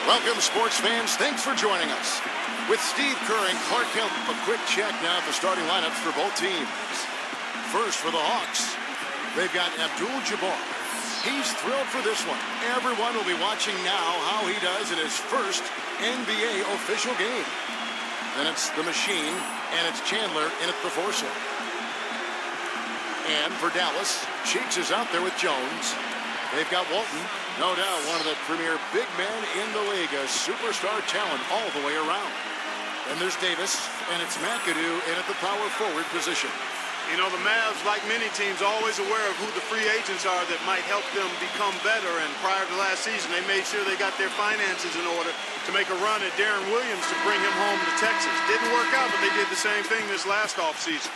Welcome, sports fans. Thanks for joining us. With Steve Kerr and Clark Kemp, a quick check now at the starting lineups for both teams. First for the Hawks, they've got Abdul-Jabbar. He's thrilled for this one. Everyone will be watching now how he does in his first NBA official game. Then it's the Machine, and it's Chandler in at the foursome. And for Dallas, Cheeks is out there with Jones. They've got Walton, no doubt one of the premier big men in the league, a superstar talent all the way around. Then there's Davis, and it's McAdoo in at the power forward position. You know, the Mavs, like many teams, always aware of who the free agents are that might help them become better. And prior to last season, they made sure they got their finances in order to make a run at Darren Williams to bring him home to Texas. Didn't work out, but they did the same thing this last offseason.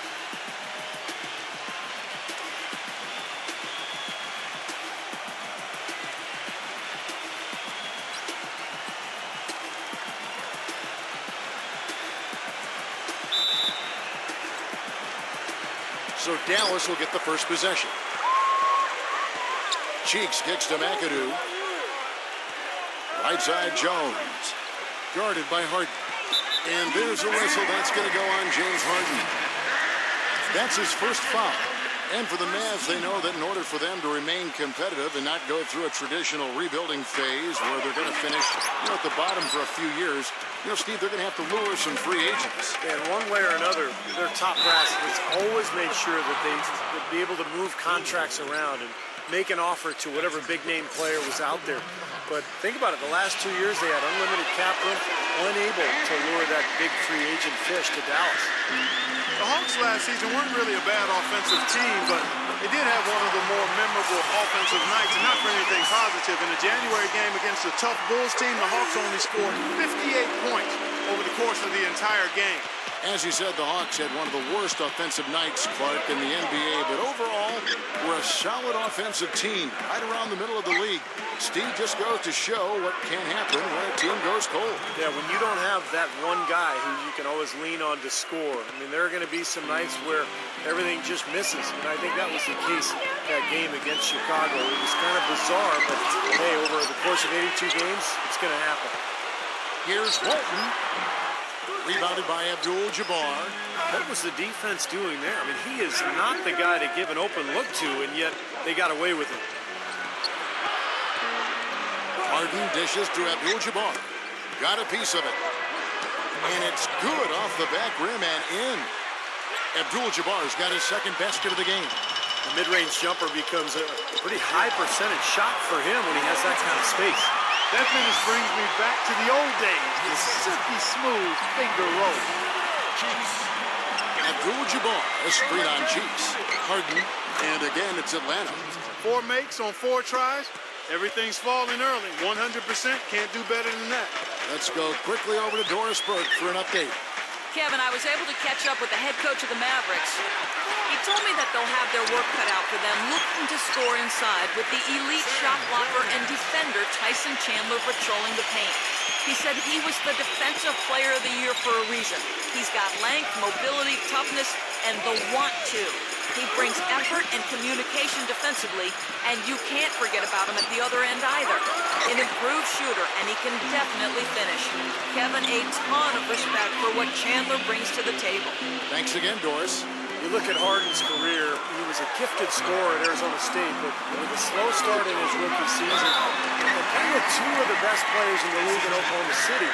So Dallas will get the first possession. Cheeks kicks to McAdoo. Right side Jones. Guarded by Harden. And there's a whistle. That's going to go on James Harden. That's his first foul. And for the Mavs, they know that in order for them to remain competitive and not go through a traditional rebuilding phase where they're going to finish at the bottom for a few years, Steve, they're going to have to lure some free agents. And one way or another, their top brass has always made sure that they would be able to move contracts around and make an offer to whatever big-name player was out there. But think about it, the last 2 years they had unlimited cap room, unable to lure that big free agent fish to Dallas. The Hawks last season weren't really a bad offensive team, but they did have one of the more memorable offensive nights, and not for anything positive. In the January game against the tough Bulls team, the Hawks only scored 58 points over the course of the entire game. As you said, the Hawks had one of the worst offensive nights, Clark, in the NBA, but overall, we're a solid offensive team right around the middle of the league. Steve just goes to show what can happen when a team goes cold. Yeah, when you don't have that one guy who you can always lean on to score, I mean, there are going to be some nights where everything just misses, and I think that was the case that game against Chicago. It was kind of bizarre, but hey, over the course of 82 games, it's going to happen. Here's Walton. Rebounded by Abdul-Jabbar. What was the defense doing there? I mean, he is not the guy to give an open look to, and yet they got away with it. Harden dishes to Abdul-Jabbar. Got a piece of it. And it's good off the back rim and in. Abdul-Jabbar's got his second basket of the game. The mid-range jumper becomes a pretty high percentage shot for him when he has that kind of space. That finish brings me back to the old days. The silky smooth finger roll. Cheeks. Abdul-Jabbar, a screen on Cheeks. Harden, and again it's Atlanta. 4 makes on 4 tries. Everything's falling early. 100%. Can't do better than that. Let's go quickly over to Doris Burke for an update. Kevin, I was able to catch up with the head coach of the Mavericks. He told me that they'll have their work cut out for them looking to score inside with the elite shot blocker and defender Tyson Chandler patrolling the paint. He said he was the defensive player of the year for a reason. He's got length, mobility, toughness, and the want to. He brings effort and communication defensively, and you can't forget about him at the other end either. An improved shooter, and he can definitely finish. Kevin, a ton of respect for what Chandler brings to the table. Thanks again, Doris. You look at Harden's career, he was a gifted scorer at Arizona State, but with a slow start in his rookie season, kind of 2 of the best players in the league in Oklahoma City.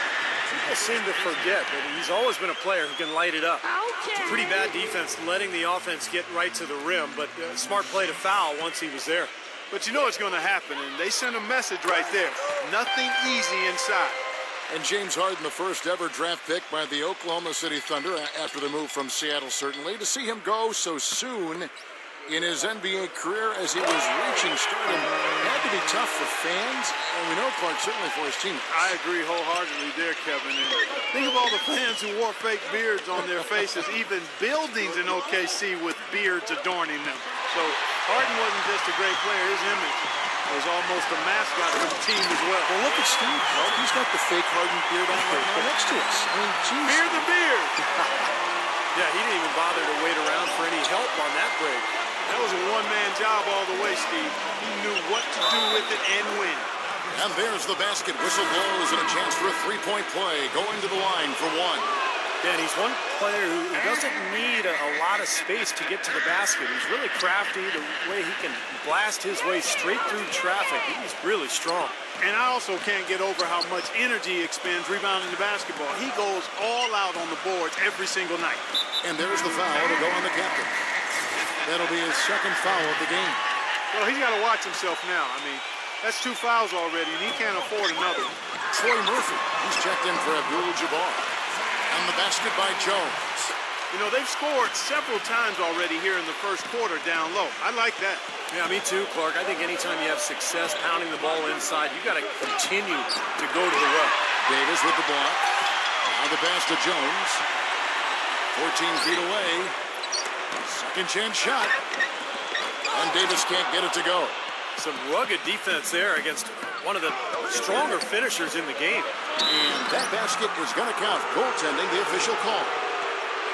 People seem to forget that he's always been a player who can light it up. Okay. Pretty bad defense letting the offense get right to the rim, but smart play to foul once he was there. But you know it's going to happen, and they sent a message right there. Nothing easy inside. And James Harden, the first ever draft pick by the Oklahoma City Thunder after the move from Seattle, certainly. To see him go so soon in his NBA career as he was reaching stardom had to be tough for fans, and we know, Clark, certainly for his teammates. I agree wholeheartedly there, Kevin. And think of all the fans who wore fake beards on their faces, even buildings in OKC with beards adorning them. So Harden wasn't just a great player, his image was almost a mascot for the team as well. Well, look at Steve. He's got the fake Harden beard on right now next to us. I mean, geez. Beard the beard. Yeah, he didn't even bother to wait around for any help on that break. That was a one-man job all the way, Steve. He knew what to do with it and when. And there's the basket. Whistle blows and a chance for a three-point play. Going to the line for one. And he's one player who doesn't need a lot of space to get to the basket. He's really crafty, the way he can blast his way straight through traffic. He's really strong. And I also can't get over how much energy he expends rebounding the basketball. He goes all out on the boards every single night. And there's the foul to go on the captain. That'll be his second foul of the game. Well, he's got to watch himself now. I mean, that's 2 fouls already, and he can't afford another. Troy Murphy, he's checked in for Abdul-Jabbar. And the basket by Jones. You know, they've scored several times already here in the first quarter down low. I like that. Yeah, me too, Clark. I think anytime you have success pounding the ball inside, you got to continue to go to the well. Davis with the block. Now the pass to Jones. 14 feet away. Second chance shot. And Davis can't get it to go. Some rugged defense there against one of the stronger finishers in the game. And that basket is going to count. Goaltending, the official call.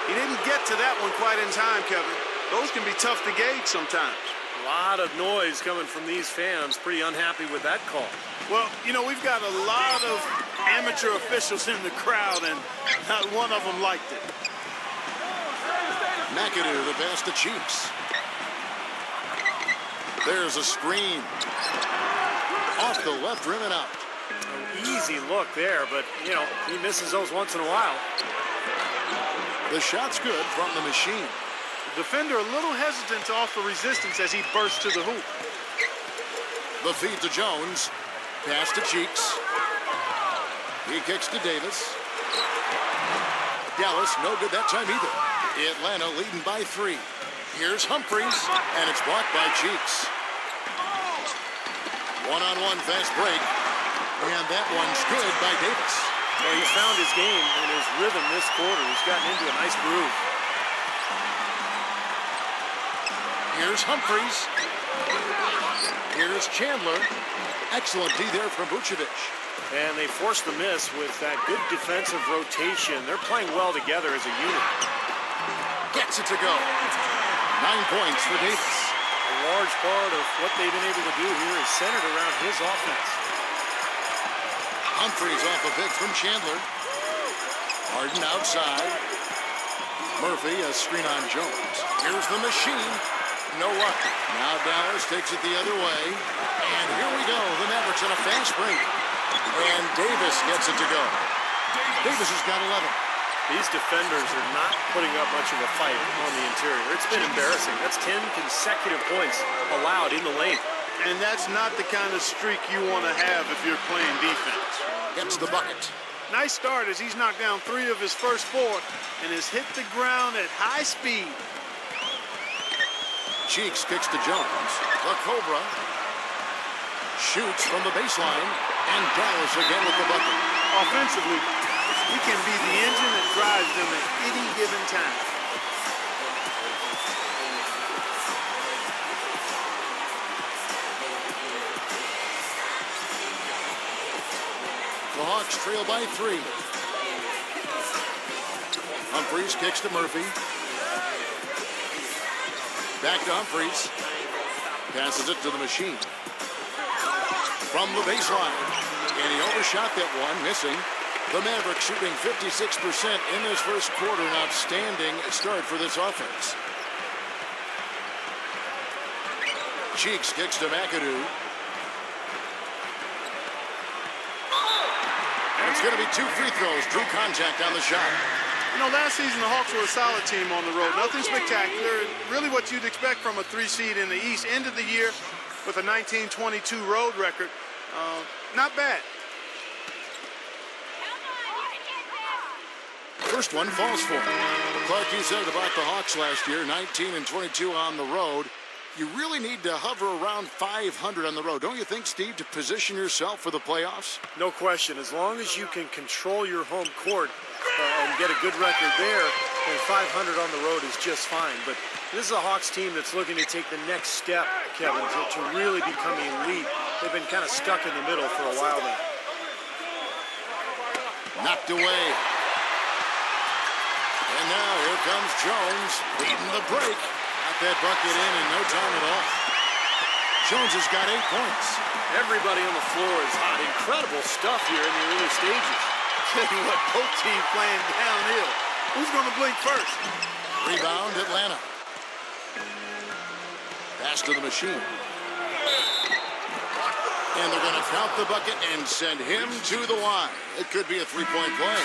He didn't get to that one quite in time, Kevin. Those can be tough to gauge sometimes. A lot of noise coming from these fans. Pretty unhappy with that call. Well, you know, we've got a lot of amateur officials in the crowd, and not one of them liked it. McAdoo, the pass to Cheeks. There's a screen. Off the left rim and out. An easy look there, but, you know, he misses those once in a while. The shot's good from the machine. The defender a little hesitant to offer resistance as he bursts to the hoop. The feed to Jones. Pass to Cheeks. He kicks to Davis. Dallas, no good that time either. Atlanta leading by 3. Here's Humphries, and it's blocked by Cheeks. One-on-one fast break, and that one's good by Davis. Well, he's found his game and his rhythm this quarter. He's gotten into a nice groove. Here's Humphries. Here's Chandler. Excellent D there from Vucevic. And they forced the miss with that good defensive rotation. They're playing well together as a unit. Gets it to go. 9 points for Davis. A large part of what they've been able to do here is centered around his offense. Humphries off a bit from Chandler. Harden outside. Murphy, a screen on Jones. Here's the machine. No luck. Now Dallas takes it the other way. And here we go. The Mavericks on a fast break. And Davis gets it to go. Davis has got 11. These defenders are not putting up much of a fight on the interior. It's been embarrassing. That's 10 consecutive points allowed in the lane. And that's not the kind of streak you want to have if you're playing defense. Gets the bucket. Nice start as he's knocked down 3 of his first 4 and has hit the ground at high speed. Cheeks kicks to Jones. The Cobra shoots from the baseline. And Dallas again with the bucket. Offensively, he can be the engine that drives them at any given time. The Hawks trail by 3. Humphries kicks to Murphy. Back to Humphries. Passes it to the machine. From the baseline. And he overshot that one, missing. The Mavericks shooting 56% in this first quarter. An outstanding start for this offense. Cheeks kicks to McAdoo. And it's going to be 2 free throws. Drew contact on the shot. You know, last season the Hawks were a solid team on the road. Nothing spectacular. Really what you'd expect from a 3 seed in the East. End of the year with a 19-22 road record. Not bad. First one falls for him. Clark, you said about the Hawks last year, 19-22 on the road. You really need to hover around 500 on the road, don't you think, Steve, to position yourself for the playoffs? No question. As long as you can control your home court and get a good record there, then 500 on the road is just fine. But this is a Hawks team that's looking to take the next step, Kevin, to really become elite. They've been kind of stuck in the middle for a while now. Knocked away. And now here comes Jones leading the break. Got that bucket in no time at all. Jones has got 8 points. Everybody on the floor is hot. Incredible stuff here in the early stages. Tell you what, both teams playing downhill. Who's going to blink first? Rebound, Atlanta. Pass to the machine. And they're going to count the bucket and send him to the line. It could be a three-point play.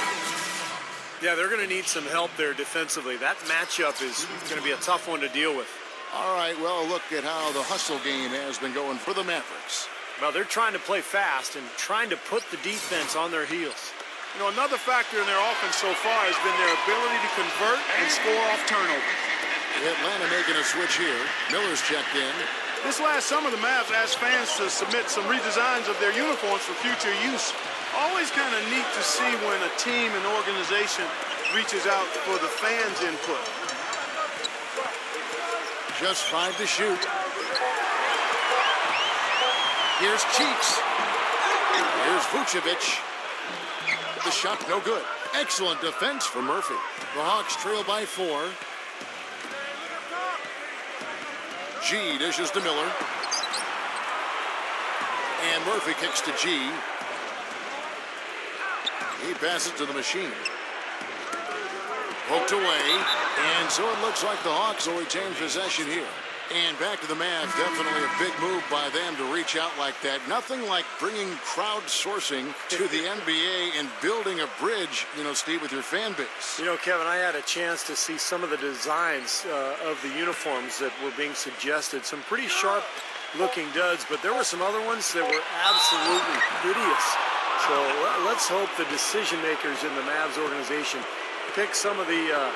Yeah, they're going to need some help there defensively. That matchup is going to be a tough one to deal with. All right, well, look at how the hustle game has been going for the Mavericks. Well, they're trying to play fast and trying to put the defense on their heels. You know, another factor in their offense so far has been their ability to convert and score off turnovers. Atlanta making a switch here. Miller's checked in. This last summer, the Mavs asked fans to submit some redesigns of their uniforms for future use. Always kind of neat to see when a team and organization reaches out for the fans' input. Just 5 to shoot. Here's Cheeks. Here's Vucevic. The shot no good. Excellent defense for Murphy. The Hawks trail by 4. G dishes to Miller. And Murphy kicks to G. He passes to the machine. Poked away. And so it looks like the Hawks will retain possession here. And back to the Mavs, definitely a big move by them to reach out like that. Nothing like bringing crowdsourcing to the NBA and building a bridge, you know, Steve, with your fan base. You know, Kevin, I had a chance to see some of the designs of the uniforms that were being suggested. Some pretty sharp-looking duds, but there were some other ones that were absolutely hideous. So let's hope the decision-makers in the Mavs organization pick some of the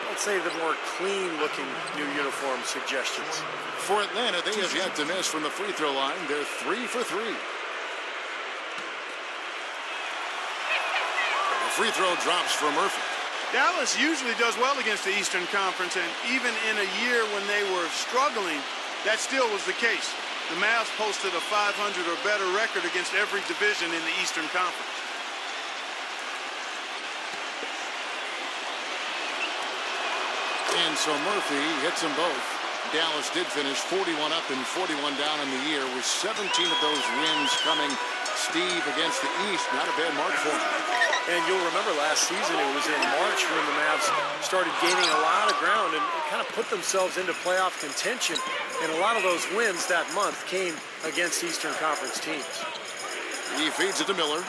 let's say the more clean-looking new uniform suggestions. For Atlanta, they have yet to miss from the free throw line. They're 3 for 3. The free throw drops for Murphy. Dallas usually does well against the Eastern Conference, and even in a year when they were struggling, that still was the case. The Mavs posted a 500 or better record against every division in the Eastern Conference. And so Murphy hits them both. Dallas did finish 41 up and 41 down in the year, with 17 of those wins coming, Steve, against the East. Not a bad mark for him. And you'll remember last season, it was in March when the Mavs started gaining a lot of ground and kind of put themselves into playoff contention. And a lot of those wins that month came against Eastern Conference teams. He feeds it to Miller.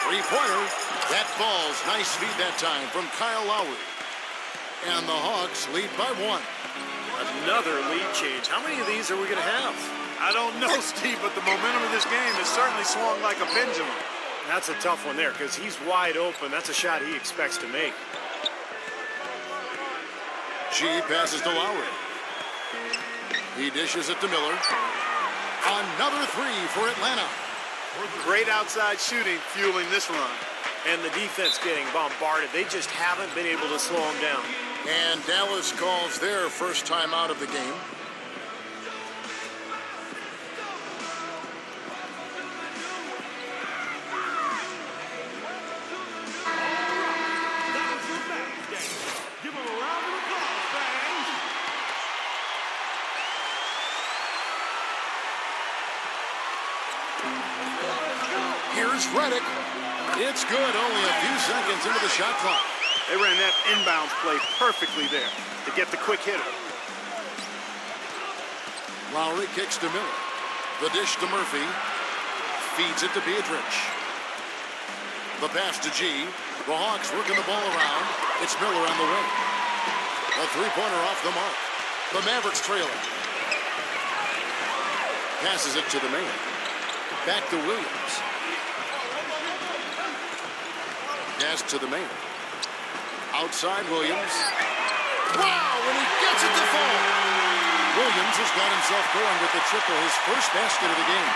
Three-pointer. That falls. Nice feed that time from Kyle Lowry. And the Hawks lead by 1. Another lead change. How many of these are we going to have? I don't know, Steve, but the momentum of this game has certainly swung like a pendulum. That's a tough one there because he's wide open. That's a shot he expects to make. G passes to Lowry. He dishes it to Miller. Another 3 for Atlanta. Great outside shooting fueling this run. And the defense getting bombarded. They just haven't been able to slow them down. And Dallas calls their first time out of the game. Give them a round of applause, fans. Here's Redick. It's good, only a few seconds into the shot clock. They ran that inbounds play perfectly there to get the quick hitter. Lowry kicks to Miller. The dish to Murphy. Feeds it to Beatrice. The pass to G. The Hawks working the ball around. It's Miller on the wing. A three-pointer off the mark. The Mavericks trailing. Passes it to the man. Back to Williams. Pass to the man. Outside Williams. Wow, and he gets it to fall. Williams has got himself going with the triple, his first basket of the game.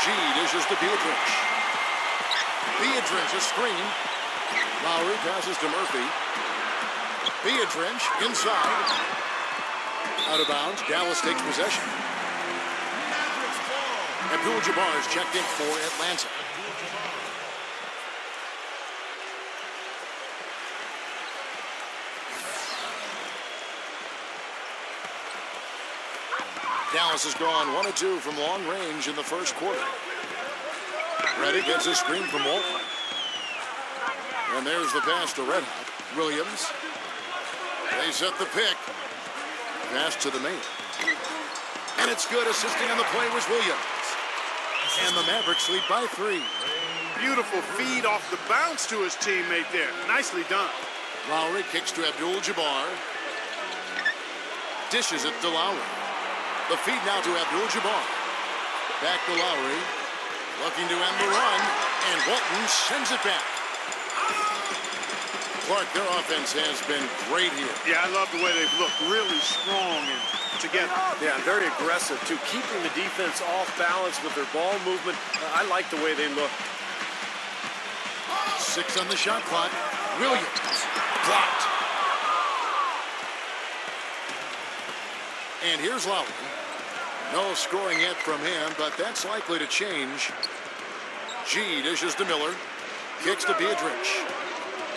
G dishes to Beatrice. Beatrice a screen. Lowry passes to Murphy. Beatrice inside. Out of bounds. Dallas takes possession. Abdul-Jabbar is checked in for Atlanta. Dallas has gone 1 of 2 from long range in the first quarter. Reddick gets a screen from Walton. And there's the pass to Red Hot. Williams. They set the pick. Pass to the main. And it's good. Assisting on the play was Williams. And the Mavericks lead by 3. Beautiful feed off the bounce to his teammate there. Nicely done. Lowry kicks to Abdul-Jabbar. Dishes it to Lowry. The feed now to Abdul-Jabbar. Back to Lowry. Looking to end the run. And Walton sends it back. Clark, their offense has been great here. Yeah, I love the way they've looked. Really strong and together. Yeah, very aggressive, too. Keeping the defense off balance with their ball movement. I like the way they look. 6 on the shot clock. Williams. Blocked. And here's Lowry. No scoring yet from him, but that's likely to change. G dishes to Miller. Kicks to Biedrich.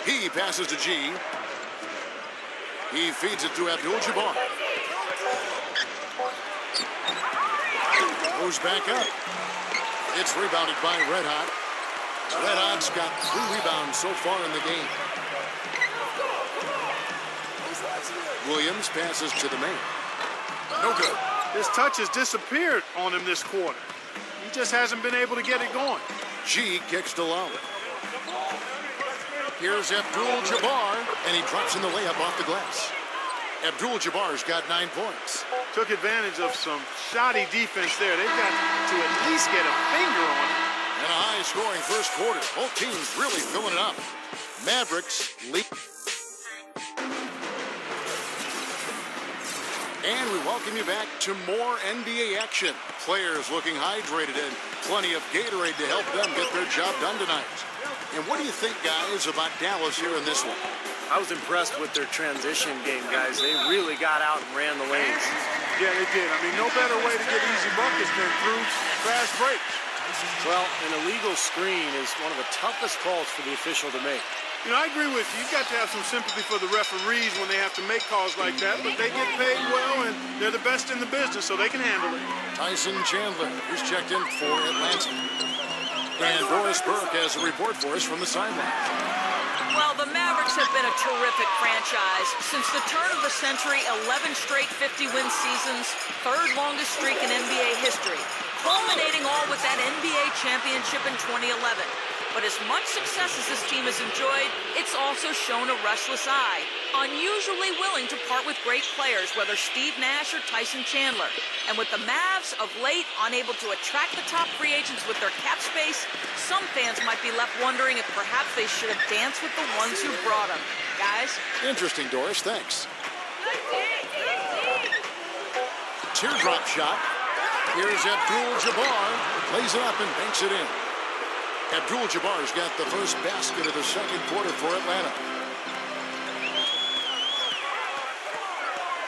He passes to G. He feeds it to Abdul-Jabbar. Goes back up. It's rebounded by Red Hot. Red Hot's got 3 rebounds so far in the game. Williams passes to the main. No good. His touch has disappeared on him this quarter. He just hasn't been able to get it going. G kicks to Lowry. Here's Abdul-Jabbar, and he drops in the layup off the glass. Abdul-Jabbar's got 9 points. Took advantage of some shoddy defense there. They've got to at least get a finger on it. And a high-scoring first quarter. Both teams really filling it up. Mavericks lead. And we welcome you back to more NBA action. Players looking hydrated and plenty of Gatorade to help them get their job done tonight. And what do you think, guys, about Dallas here in this one? I was impressed with their transition game, guys. They really got out and ran the lanes. Yeah, they did. I mean, no better way to get easy buckets than through fast breaks. Well, an illegal screen is one of the toughest calls for the official to make. You know, I agree with you. You've got to have some sympathy for the referees when they have to make calls like that, but they get paid well, and they're the best in the business, so they can handle it. Tyson Chandler is checked in for Atlanta. And Boris Burke has a report for us from the sideline. Well, the Mavericks have been a terrific franchise. Since the turn of the century, 11 straight 50-win seasons, 3rd longest streak in NBA history, culminating all with that NBA championship in 2011. But as much success as this team has enjoyed, it's also shown a restless eye, unusually willing to part with great players, whether Steve Nash or Tyson Chandler. And with the Mavs of late unable to attract the top free agents with their cap space, some fans might be left wondering if perhaps they should have danced with the ones who brought them. Guys? Interesting, Doris. Thanks. Teardrop shot. Here's Abdul-Jabbar. Lays it up and banks it in. Abdul-Jabbar's got the first basket of the second quarter for Atlanta.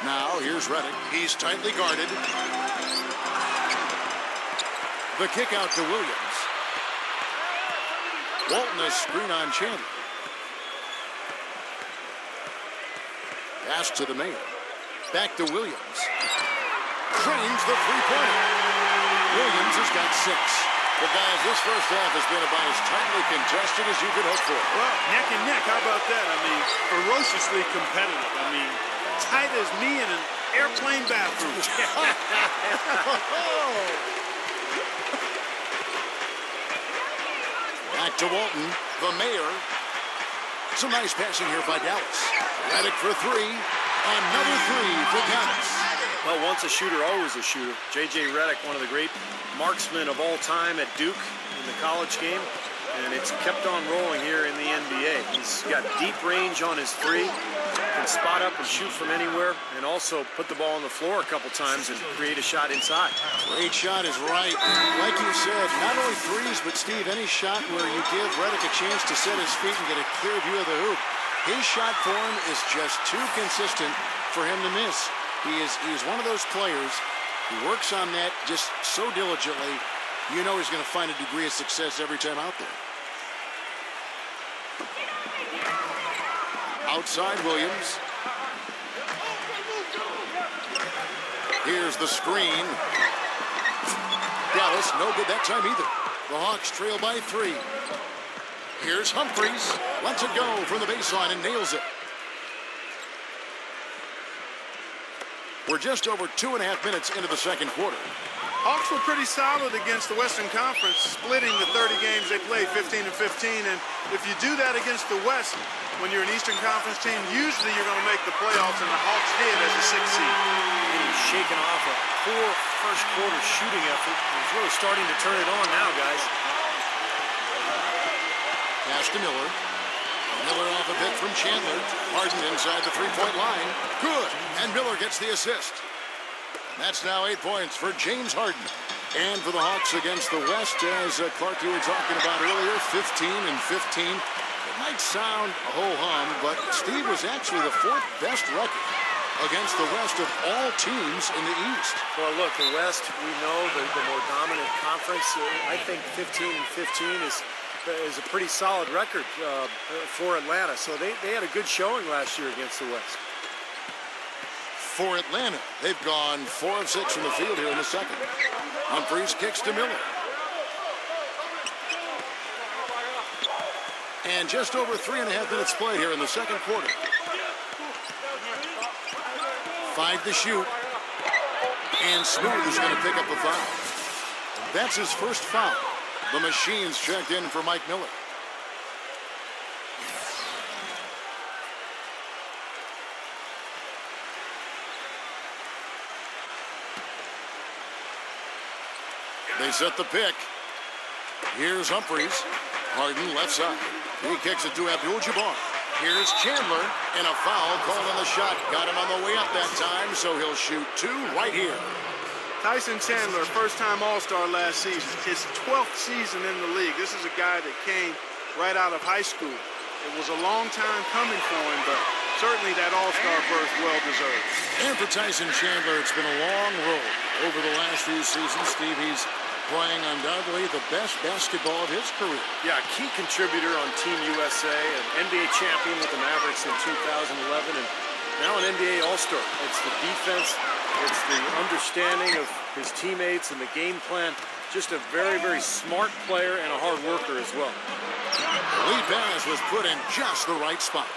Now, here's Reddick. He's tightly guarded. The kick out to Williams. Walton a screen on Chandler. Pass to the main. Back to Williams. Drains the three-pointer. Williams has got 6. Well, guys, this first half has been about as tightly contested as you could hope for. Well, neck and neck, how about that? I mean, ferociously competitive. I mean, tight as me in an airplane bathroom. Back to Walton, the mayor. Some nice passing here by Dallas. Reddick for 3. Another 3 for Dallas. Well, once a shooter, always a shooter. J.J. Redick, one of the great marksmen of all time at Duke in the college game, and it's kept on rolling here in the NBA. He's got deep range on his 3, can spot up and shoot from anywhere, and also put the ball on the floor a couple times and create a shot inside. Great shot is right. Like you said, not only threes, but Steve, any shot where you give Reddick a chance to set his feet and get a clear view of the hoop. His shot form is just too consistent for him to miss. He's one of those players who works on that just so diligently, you know he's going to find a degree of success every time out there. Outside Williams. Here's the screen. Dallas, no good that time either. The Hawks trail by 3. Here's Humphries. Lets it go from the baseline and nails it. We're just over 2.5 minutes into the second quarter. Hawks were pretty solid against the Western Conference, splitting the 30 games they played 15 and 15. And if you do that against the West, when you're an Eastern Conference team, usually you're going to make the playoffs, and the Hawks did as a 6th seed. Getting shaken off a poor first quarter shooting effort. He's really starting to turn it on now, guys. Pass to Miller. Miller off a bit from Chandler. Harden inside the three-point line. Good. And Miller gets the assist. That's now 8 points for James Harden. And for the Hawks against the West, as Clark, you were talking about earlier, 15 and 15. It might sound a ho-hum, but Steve was actually the 4th best record against the West of all teams in the East. Well, look, the West, we know the more dominant conference. I think 15 and 15 is a pretty solid record for Atlanta. So they had a good showing last year against the West. For Atlanta, they've gone 4 of 6 from the field here in the second. Humphries kicks to Miller. And just over 3.5 minutes played here in the second quarter. 5 to shoot. And Smooth is going to pick up the foul. That's his first foul. The Machines checked in for Mike Miller. They set the pick. Here's Humphries. Harden left side. He kicks it to Abdul-Jabbar. Here's Chandler, and a foul called on the shot. Got him on the way up that time, so he'll shoot 2 right here. Tyson Chandler, first-time All-Star last season. His 12th season in the league. This is a guy that came right out of high school. It was a long time coming for him, but certainly that All-Star berth well-deserved. And for Tyson Chandler, it's been a long road over the last few seasons. Steve, he's playing undoubtedly the best basketball of his career. Yeah, a key contributor on Team USA, an NBA champion with the Mavericks in 2011, and now an NBA All-Star. It's the defense, it's the understanding of his teammates and the game plan. Just a very, very smart player and a hard worker as well. The lead pass was put in just the right spot.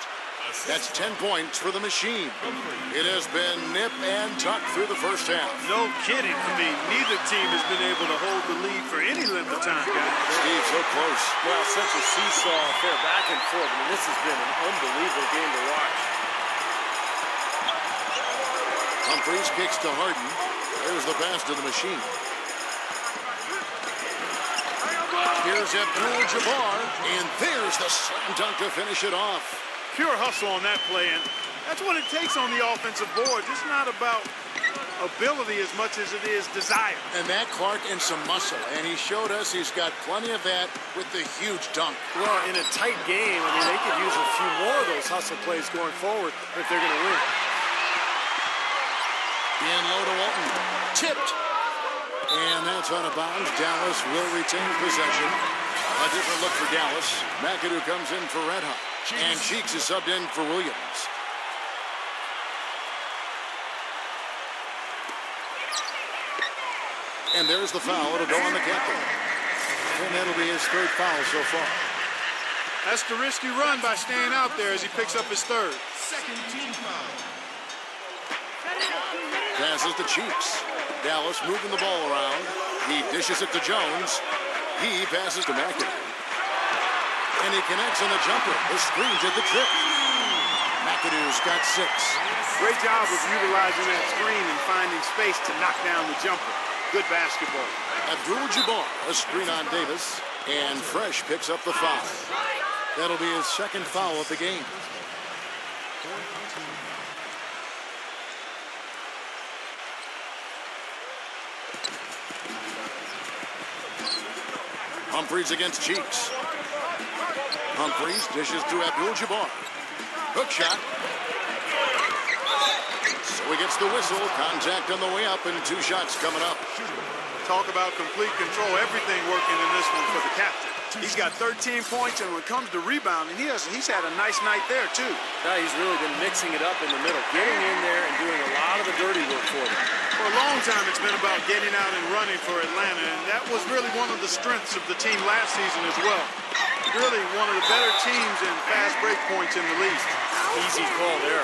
That's 10 points for the Machine. It has been nip and tuck through the first half. No kidding. I mean, neither team has been able to hold the lead for any length of time, guys. Steve, so close. Well, such a seesaw affair, back and forth. I mean, this has been an unbelievable game to watch. Humphries kicks to Harden. There's the pass to the Machine. Here's Abdul-Jabbar, and there's the slam dunk to finish it off. Pure hustle on that play, and that's what it takes on the offensive boards. It's not about ability as much as it is desire. And that, Clark, and some muscle. And he showed us he's got plenty of that with the huge dunk. Well, in a tight game, I mean, they could use a few more of those hustle plays going forward if they're going to win. In low to Walton. Tipped. And that's out of bounds. Dallas will retain possession. A different look for Dallas. McAdoo comes in for Red Hot. And Cheeks is subbed in for Williams. And there's the foul. It'll go on the captain. And that'll be his 3rd foul so far. That's the risky run by staying out there as he picks up his 3rd. Second team foul. Passes to Cheeks. Dallas moving the ball around. He dishes it to Jones. He passes to McAdoo. And he connects on the jumper. The screen did the trick. McAdoo's got 6. Great job of utilizing that screen and finding space to knock down the jumper. Good basketball. Abdul-Jabbar, a screen on Davis. And Fresh picks up the foul. That'll be his 2nd foul of the game. Humphries against Cheeks. Humphries dishes to Abdul-Jabbar. Hook shot. So he gets the whistle. Contact on the way up and 2 shots coming up. Talk about complete control. Everything working in this one for the captain. He's got 13 points, and when it comes to rebounding, he's had a nice night there, too. Yeah, he's really been mixing it up in the middle, getting in there and doing a lot of the dirty work for them. For a long time, it's been about getting out and running for Atlanta, and that was really one of the strengths of the team last season as well. Really one of the better teams in fast break points in the league. Easy call there.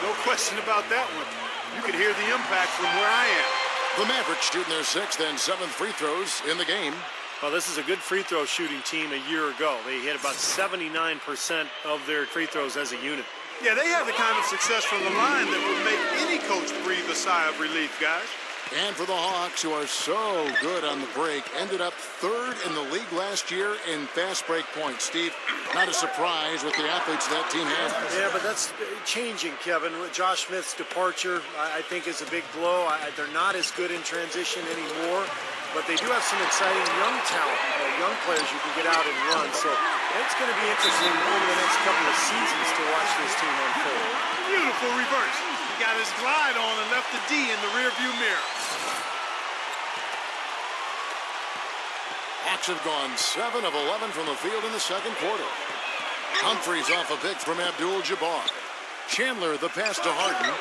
No question about that one. You could hear the impact from where I am. The Mavericks shooting their 6th and 7th free throws in the game. Well, this is a good free throw shooting team a year ago. They hit about 79% of their free throws as a unit. Yeah, they have the kind of success from the line that would make any coach breathe a sigh of relief, guys. And for the Hawks, who are so good on the break, ended up 3rd in the league last year in fast break points. Steve, not a surprise with the athletes that team has. Yeah, but that's changing, Kevin. With Josh Smith's departure, I think is a big blow. They're not as good in transition anymore, but they do have some exciting young talent, young players you can get out and run. So it's going to be interesting over the next couple of seasons to watch this team unfold. Beautiful reverse. He got his glide on and left the D in the rearview mirror. Hawks have gone 7 of 11 from the field in the second quarter. Humphries off a pick from Abdul-Jabbar. Chandler, the pass to Harden.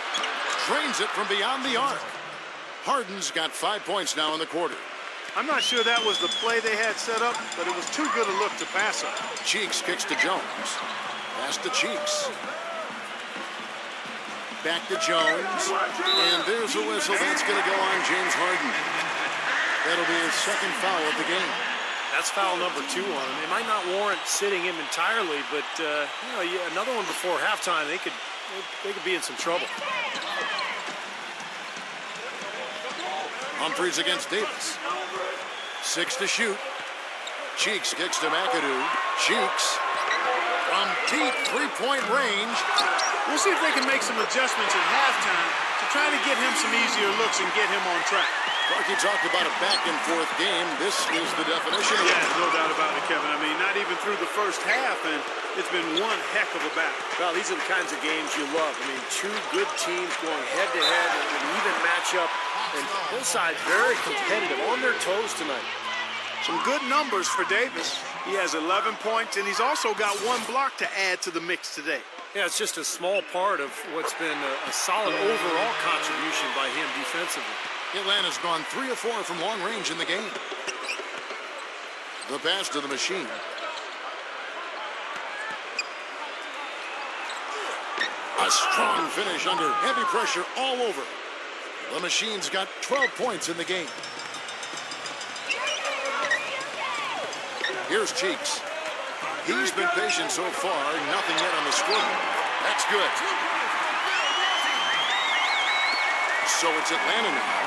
Drains it from beyond the arc. Harden's got 5 points now in the quarter. I'm not sure that was the play they had set up, but it was too good a look to pass up. Cheeks kicks to Jones. Pass to Cheeks. Back to Jones. And there's a whistle. That's going to go on James Harden. That'll be his second foul of the game. That's foul number 2 on him. It might not warrant sitting him entirely, but another one before halftime, they could be in some trouble. Humphries against Davis. 6 to shoot. Cheeks kicks to McAdoo. Cheeks from deep three-point range. We'll see if they can make some adjustments at halftime to try to get him some easier looks and get him on track. Clarky talked about a back-and-forth game. This is the definition of it. Yeah, no doubt about it, Kevin. I mean, not even through the first half, and it's been one heck of a battle. Well, these are the kinds of games you love. I mean, 2 good teams going head-to-head in an even matchup, and both sides very competitive, on their toes tonight. Some good numbers for Davis. He has 11 points, and he's also got 1 block to add to the mix today. Yeah, it's just a small part of what's been a solid overall contribution by him defensively. Atlanta's gone 3 of 4 from long range in the game. The pass to the machine. A strong finish under heavy pressure all over. The machine's got 12 points in the game. Here's Cheeks. He's been patient so far. Nothing yet on the scoreboard. That's good. So it's Atlanta now.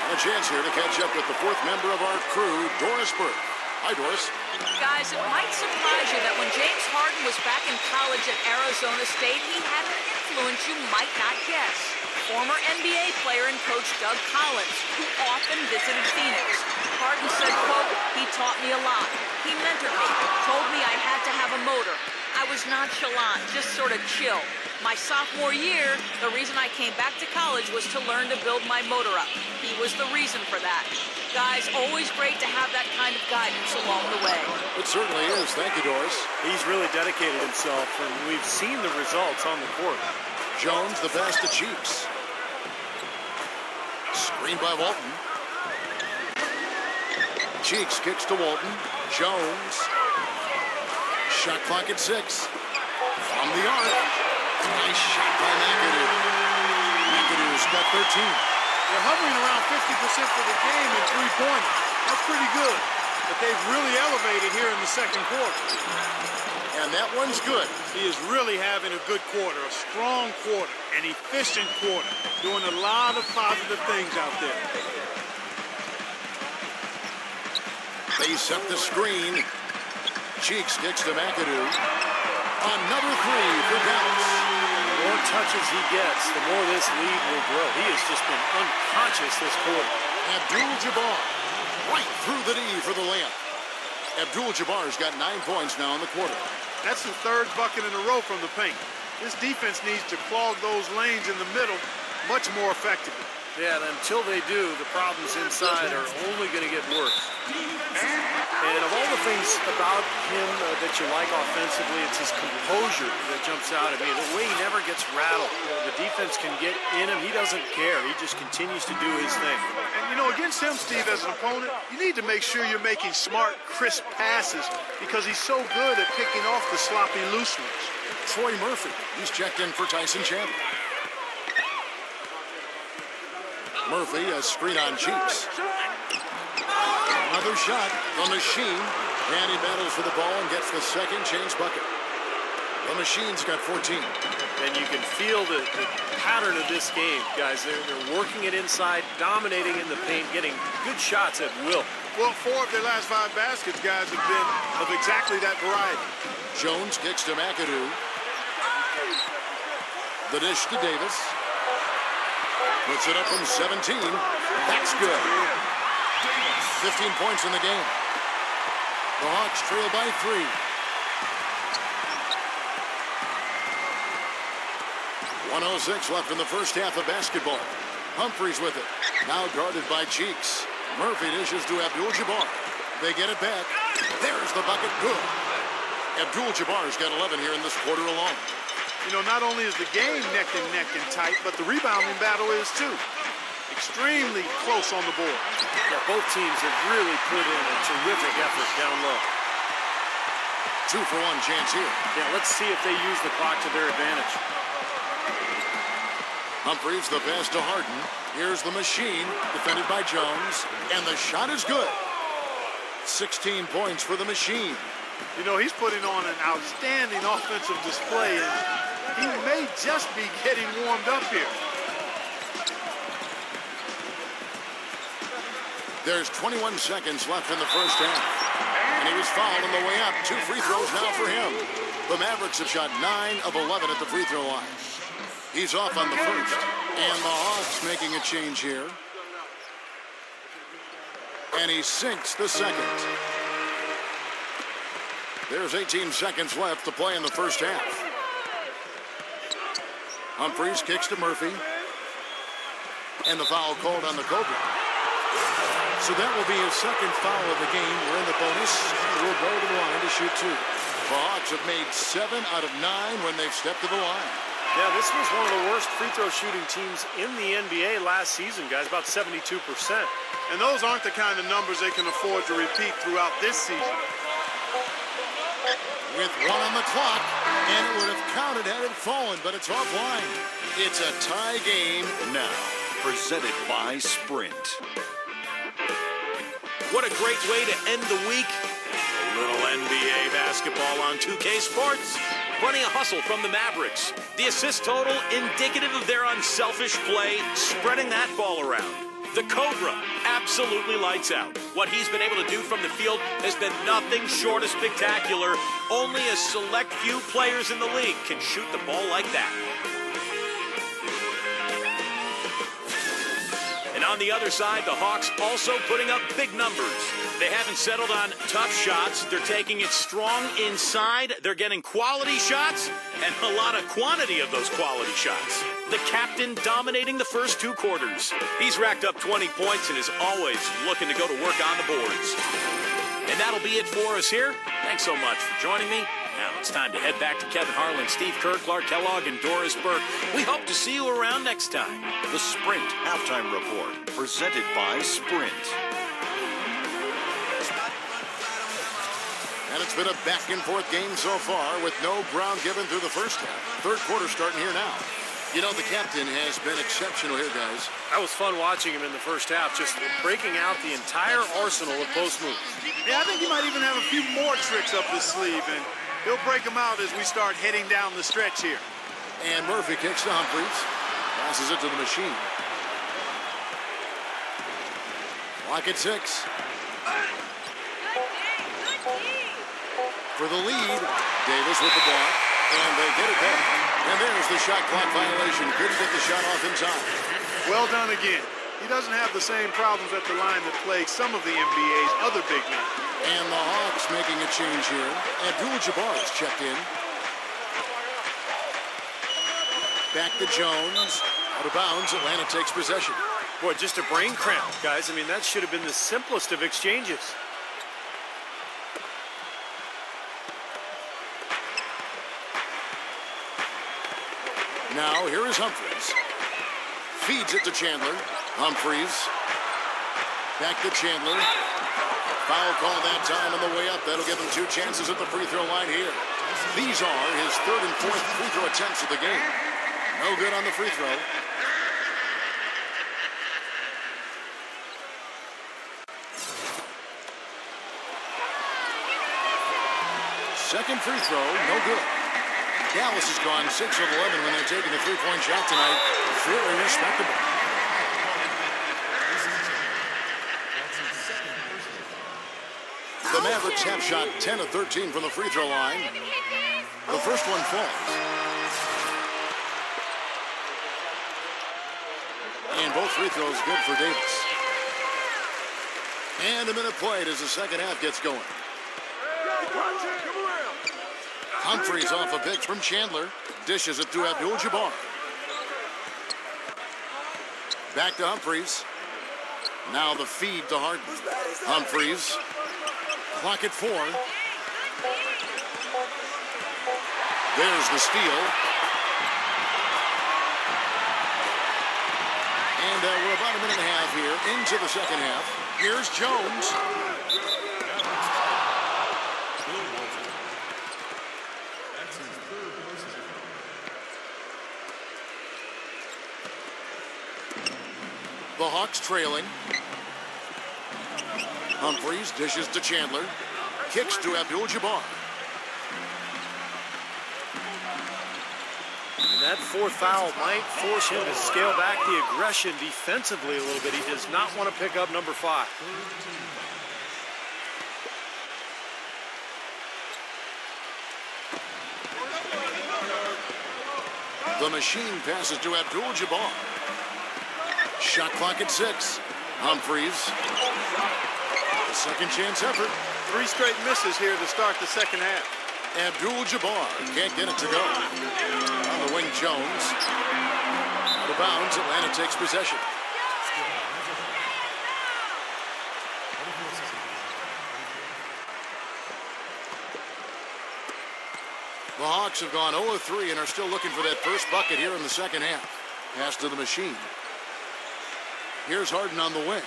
And a chance here to catch up with the 4th member of our crew, Doris Burke. Hi, Doris. Guys, it might surprise you that when James Harden was back in college at Arizona State, he had an influence you might not guess. Former NBA player and coach Doug Collins, who often visited Phoenix. Harden said, quote, "He taught me a lot. He mentored me, told me I had to have a motor. I was nonchalant, just sort of chill. My sophomore year, the reason I came back to college was to learn to build my motor up. He was the reason for that." Guys, always great to have that kind of guidance along the way. It certainly is. Thank you, Doris. He's really dedicated himself, and we've seen the results on the court. Jones, the pass to Cheeks. Screen by Walton. Cheeks kicks to Walton. Jones. Shot clock at 6. From the arc. Nice shot by McAdoo. McAdoo's got 13. They're hovering around 50% for the game in three-pointers. That's pretty good. But they've really elevated here in the second quarter. And that one's good. He is really having a good quarter, a strong quarter, an efficient quarter, doing a lot of positive things out there. They set the screen. Cheeks kicks to McAdoo. Another 3 for Dallas. The more touches he gets, the more this lead will grow. He has just been unconscious this quarter. Abdul-Jabbar right through the knee for the layup. Abdul-Jabbar's got 9 points now in the quarter. That's the 3rd bucket in a row from the paint. This defense needs to clog those lanes in the middle much more effectively. Yeah, and until they do, the problems inside are only going to get worse. And of all the things about him that you like offensively, it's his composure that jumps out at me. The way he never gets rattled. The defense can get in him. He doesn't care. He just continues to do his thing. And, you know, against him, Steve, as an opponent, you need to make sure you're making smart, crisp passes because he's so good at picking off the sloppy loose ones. Troy Murphy, he's checked in for Tyson Chandler. Murphy, a screen on Cheeks. Another shot, the machine, and he battles for the ball and gets the second chance bucket. The machine's got 14. And you can feel the pattern of this game, guys. They're working it inside, dominating in the paint, getting good shots at will. Well, 4 of their last 5 baskets, guys, have been of exactly that variety. Jones kicks to McAdoo. The dish to Davis. Puts it up from 17. That's good. 15 points in the game. The Hawks trail by 3. .106 left in the first half of basketball. Humphries with it. Now guarded by Cheeks. Murphy dishes to Abdul-Jabbar. They get it back. There's the bucket. Good. Abdul-Jabbar's got 11 here in this quarter alone. You know, not only is the game neck and tight, but the rebounding battle is too. Extremely close on the board. Yeah, both teams have really put in a terrific effort down low. 2-for-1 chance here. Yeah, let's see if they use the clock to their advantage. Humphries, the pass to Harden. Here's the machine, defended by Jones, and the shot is good. 16 points for the machine. You know, he's putting on an outstanding offensive display, and he may just be getting warmed up here. There's 21 seconds left in the first half. And he was fouled on the way up. 2 free throws now for him. The Mavericks have shot 9 of 11 at the free throw line. He's off on the first. And the Hawks making a change here. And he sinks the second. There's 18 seconds left to play in the first half. Humphries kicks to Murphy. And the foul called on the Cobra. So that will be his second foul of the game. We're in the bonus. We'll go to the line to shoot 2. The Hawks have made 7 out of 9 when they've stepped to the line. Yeah, this was one of the worst free throw shooting teams in the NBA last season, guys, about 72%. And those aren't the kind of numbers they can afford to repeat throughout this season. With 1 on the clock, and it would have counted had it fallen, but it's offline. It's a tie game now. Presented by Sprint. What a great way to end the week. A little NBA basketball on 2K Sports. Plenty of hustle from the Mavericks. The assist total indicative of their unselfish play, spreading that ball around. The Cobra absolutely lights out. What he's been able to do from the field has been nothing short of spectacular. Only a select few players in the league can shoot the ball like that. And on the other side, the Hawks also putting up big numbers. They haven't settled on tough shots. They're taking it strong inside. They're getting quality shots and a lot of quantity of those quality shots. The captain dominating the first 2 quarters. He's racked up 20 points and is always looking to go to work on the boards. And that'll be it for us here. Thanks so much for joining me. Now it's time to head back to Kevin Harlan, Steve Kerr, Clark Kellogg, and Doris Burke. We hope to see you around next time. The Sprint Halftime Report. Presented by Sprint. And it's been a back-and-forth game so far with no ground given through the first half. Third quarter starting here now. You know, the captain has been exceptional here, guys. That was fun watching him in the first half, just breaking out the entire arsenal of post moves. Yeah, I think he might even have a few more tricks up his sleeve, and he'll break them out as we start heading down the stretch here. And Murphy kicks to Humphries. Passes it to the machine. Clock at 6. For the lead, Davis with the block, and they get it back. And there's the shot clock violation. Couldn't get the shot off in time. Well done again. He doesn't have the same problems at the line that plague some of the NBA's other big men. And the Hawks making a change here. Abdul-Jabbar is checked in. Back to Jones. Out of bounds. Atlanta takes possession. Boy, just a brain cramp, guys. I mean, that should have been the simplest of exchanges. Now, here is Humphries. Feeds it to Chandler. Humphries. Back to Chandler. Foul call that time on the way up. That'll give him 2 chances at the free throw line here. These are his 3rd and 4th free throw attempts of the game. No good on the free throw. Second free throw, no good. Dallas has gone 6 of 11 when they're taking the three-point shot tonight. Very respectable. The Mavericks have shot 10 of 13 from the free throw line. The first one falls. And both free throws good for Davis. And a minute played as the second half gets going. Humphries off a pitch from Chandler. Dishes it to Abdul-Jabbar. Back to Humphries. Now the feed to Harden. Humphries. Clock at 4. There's the steal. And we're about a minute and a half here into the second half. Here's Jones. The Hawks trailing. Humphries dishes to Chandler. Kicks to Abdul-Jabbar. And that 4th foul might force him to scale back the aggression defensively a little bit. He does not want to pick up number 5. The machine passes to Abdul-Jabbar. Shot clock at 6. Humphries. A second chance effort. 3 straight misses here to start the second half. Abdul-Jabbar can't get it to go. On the wing, Jones. Out of bounds, Atlanta takes possession. The Hawks have gone 0 of 3 and are still looking for that first bucket here in the second half. Pass to the machine. Here's Harden on the wing.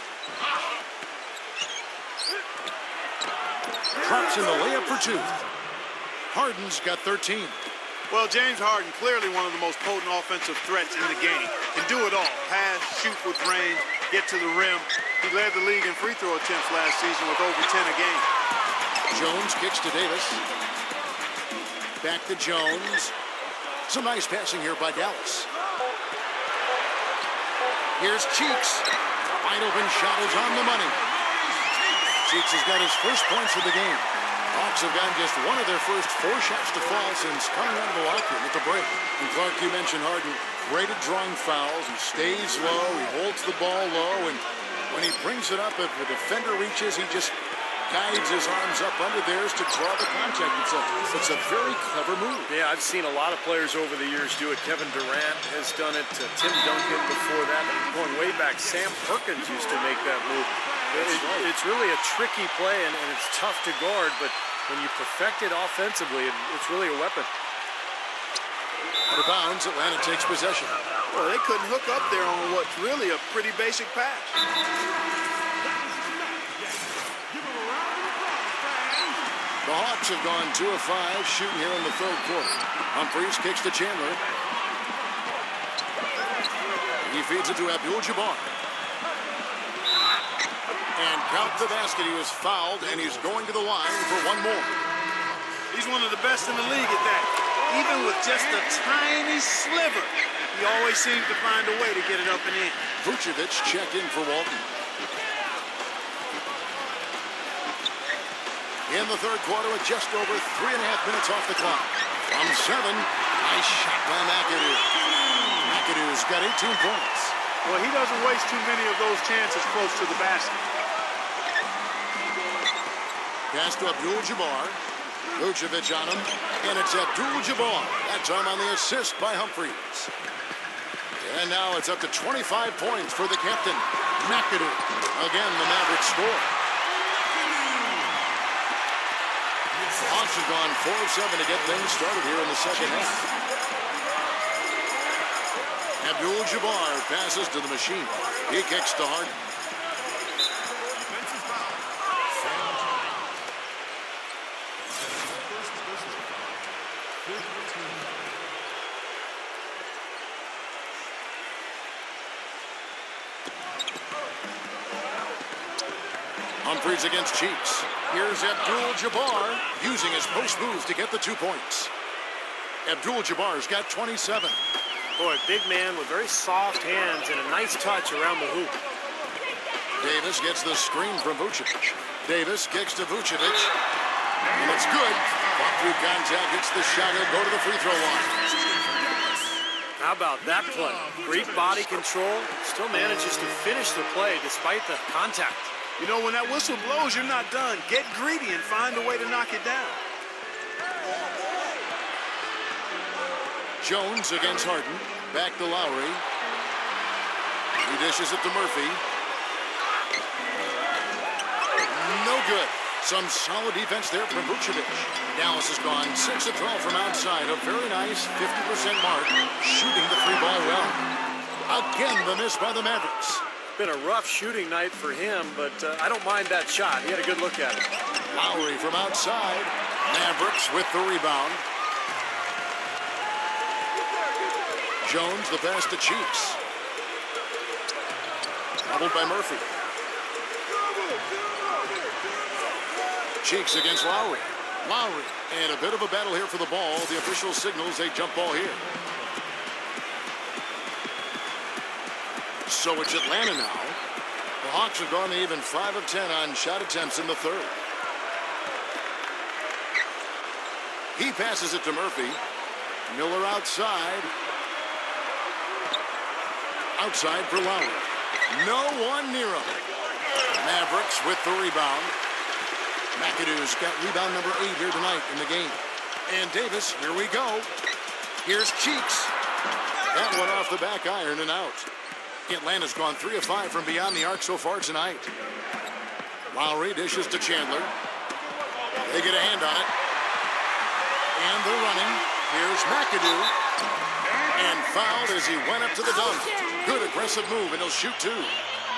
Drops in the layup for 2. Harden's got 13. Well, James Harden, clearly one of the most potent offensive threats in the game. Can do it all. Pass, shoot with range, get to the rim. He led the league in free throw attempts last season with over 10 a game. Jones kicks to Davis. Back to Jones. Some nice passing here by Dallas. Here's Cheeks. Wide open shot is on the money. Cheeks has got his first points of the game. Hawks have gotten just one of their first 4 shots to fall since coming out of the locker room at the break. And Clark, you mentioned Harden, great at drawing fouls. He stays low. He holds the ball low. And when he brings it up, if the defender reaches, he just guides his arms up under theirs to draw the contact. It's a very clever move. Yeah, I've seen a lot of players over the years do it. Kevin Durant has done it. Tim Duncan before that. Going way back, Sam Perkins used to make that move. It's really a tricky play, and it's tough to guard, but when you perfect it offensively, it's really a weapon. Out of bounds, Atlanta takes possession. Well, they couldn't hook up there on what's really a pretty basic pass. The Hawks have gone 2 of 5 shooting here in the third quarter. Humphries kicks to Chandler. He feeds it to Abdul-Jabbar. And count the basket. He was fouled, and he's going to the line for one more. He's one of the best in the league at that. Even with just a tiny sliver, he always seems to find a way to get it up and in. Vucevic checked in for Walton. In the third quarter with just over 3.5 minutes off the clock. From 7, nice shot by McAdoo. McAdoo's got 18 points. Well, he doesn't waste too many of those chances close to the basket. Pass to Abdul-Jabbar. Vucevic on him. And it's Abdul-Jabbar. That time on the assist by Humphries. And now it's up to 25 points for the captain, McAdoo. Again, the Mavericks score. The Hawks have gone 4 of 7 to get things started here in the second half. Abdul-Jabbar passes to the machine. He kicks to Harden. Humphries against Cheeks. Here's Abdul-Jabbar using his post move to get the 2 points. Abdul-Jabbar's got 27. Boy, big man with very soft hands and a nice touch around the hoop. Davis gets the screen from Vucevic. Davis kicks to Vucevic. And it's good. Fought through contact, hits the shot. He'll go to the free throw line. How about that play? Great body control. Still manages to finish the play despite the contact. You know, when that whistle blows, you're not done. Get greedy and find a way to knock it down. Jones against Harden. Back to Lowry. He dishes it to Murphy. No good. Some solid defense there from Vucevic. Dallas has gone 6 of 12 from outside. A very nice 50% mark. Shooting the 3 ball well. Again, the miss by the Mavericks. Been a rough shooting night for him, but I don't mind that shot. He had a good look at it. Lowry from outside. Mavericks with the rebound. Jones, the pass to Cheeks. Doubled by Murphy. Cheeks against Lowry. Lowry. And a bit of a battle here for the ball. The official signals a jump ball here. So it's Atlanta now. The Hawks have gone even 5 of 10 on shot attempts in the third. He passes it to Murphy. Miller outside. Outside for Lowry. No one near him. Mavericks with the rebound. McAdoo's got rebound number 8 here tonight in the game. And Davis, here we go. Here's Cheeks. That one off the back iron and out. Atlanta's gone 3 of 5 from beyond the arc so far tonight. Lowry dishes to Chandler. They get a hand on it. And they're running. Here's McAdoo. And fouled as he went up to the dunk. Good aggressive move, and he'll shoot 2.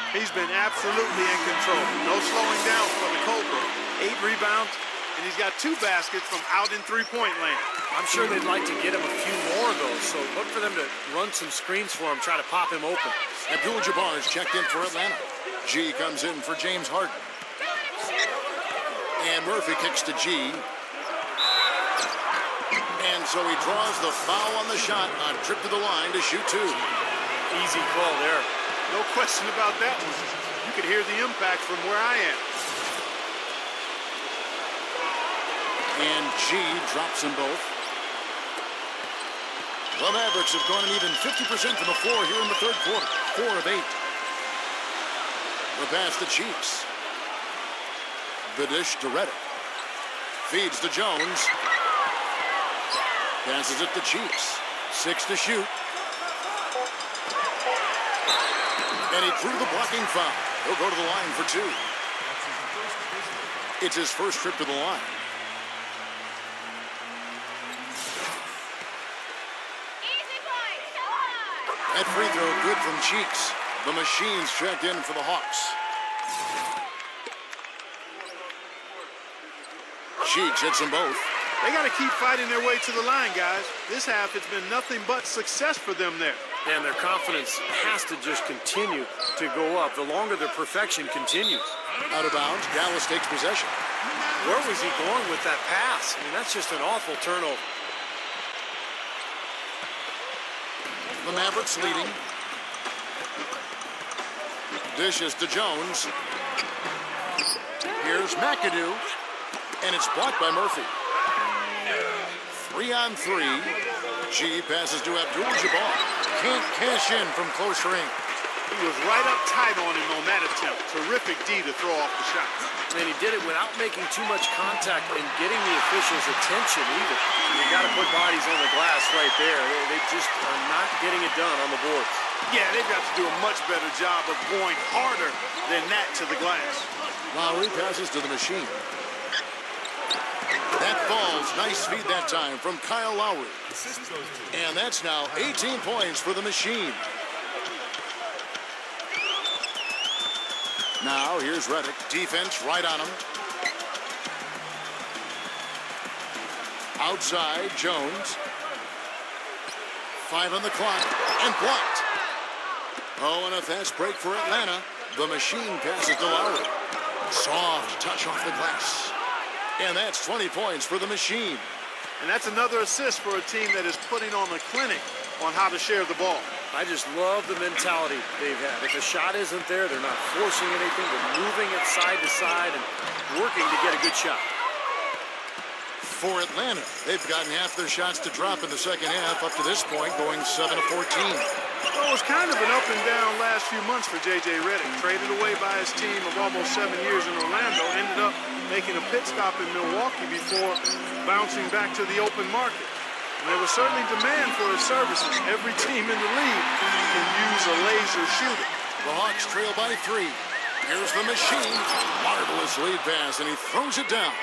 He's been absolutely in control. No slowing down for the Cobra. 8 rebounds, and he's got 2 baskets from out in three-point land. I'm sure they'd like to get him a few more of those, so look for them to run some screens for him, try to pop him open. Abdul-Jabbar is checked in for Atlanta. G comes in for James Harden. And Murphy kicks to G. And so he draws the foul on the shot on trip to the line to shoot 2. Easy call there. No question about that one. You could hear the impact from where I am. And G drops them both. The Mavericks have gone an even 50% from the floor here in the third quarter. 4 of 8. The pass to Cheeks. The dish to Reddick. Feeds to Jones. Passes it to Cheeks. 6 to shoot. And he drew the blocking foul. He'll go to the line for 2. It's his first trip to the line. That free throw good from Cheeks. The machine's checked in for the Hawks. Cheeks hits them both. They got to keep fighting their way to the line, guys. This half, it's been nothing but success for them there. And their confidence has to just continue to go up the longer their perfection continues. Out of bounds, Dallas takes possession. Where was he going with that pass? I mean, that's just an awful turnover. The Mavericks leading. Dishes to Jones. Here's McAdoo. And it's blocked by Murphy. 3 on 3. G passes to Abdul-Jabbar. Can't cash in from close range. He was right up tight on him on that attempt. Terrific D to throw off the shot. And he did it without making too much contact and getting the officials' attention either. You got to put bodies on the glass right there. They just are not getting it done on the boards. Yeah, they've got to do a much better job of going harder than that to the glass. Lowry passes to the machine. That falls. Nice feed that time from Kyle Lowry. And that's now 18 points for the machine. Now here's Redick. Defense right on him. Outside, Jones. 5 on the clock. And blocked. Oh, and a fast break for Atlanta. The machine passes to Lowry. Soft touch off the glass. And that's 20 points for the machine. And that's another assist for a team that is putting on a clinic on how to share the ball. I just love the mentality they've had. If the shot isn't there, they're not forcing anything. They're moving it side to side and working to get a good shot. For Atlanta, they've gotten half their shots to drop in the second half up to this point, going 7 of 14. Well, it was kind of an up and down last few months for J.J. Redick. Traded away by his team of almost 7 years in Orlando, ended up making a pit stop in Milwaukee before bouncing back to the open market. And there was certainly demand for his services. Every team in the league can use a laser shooter. The Hawks trail by 3. Here's the machine. Marvelous lead pass, and he throws it down.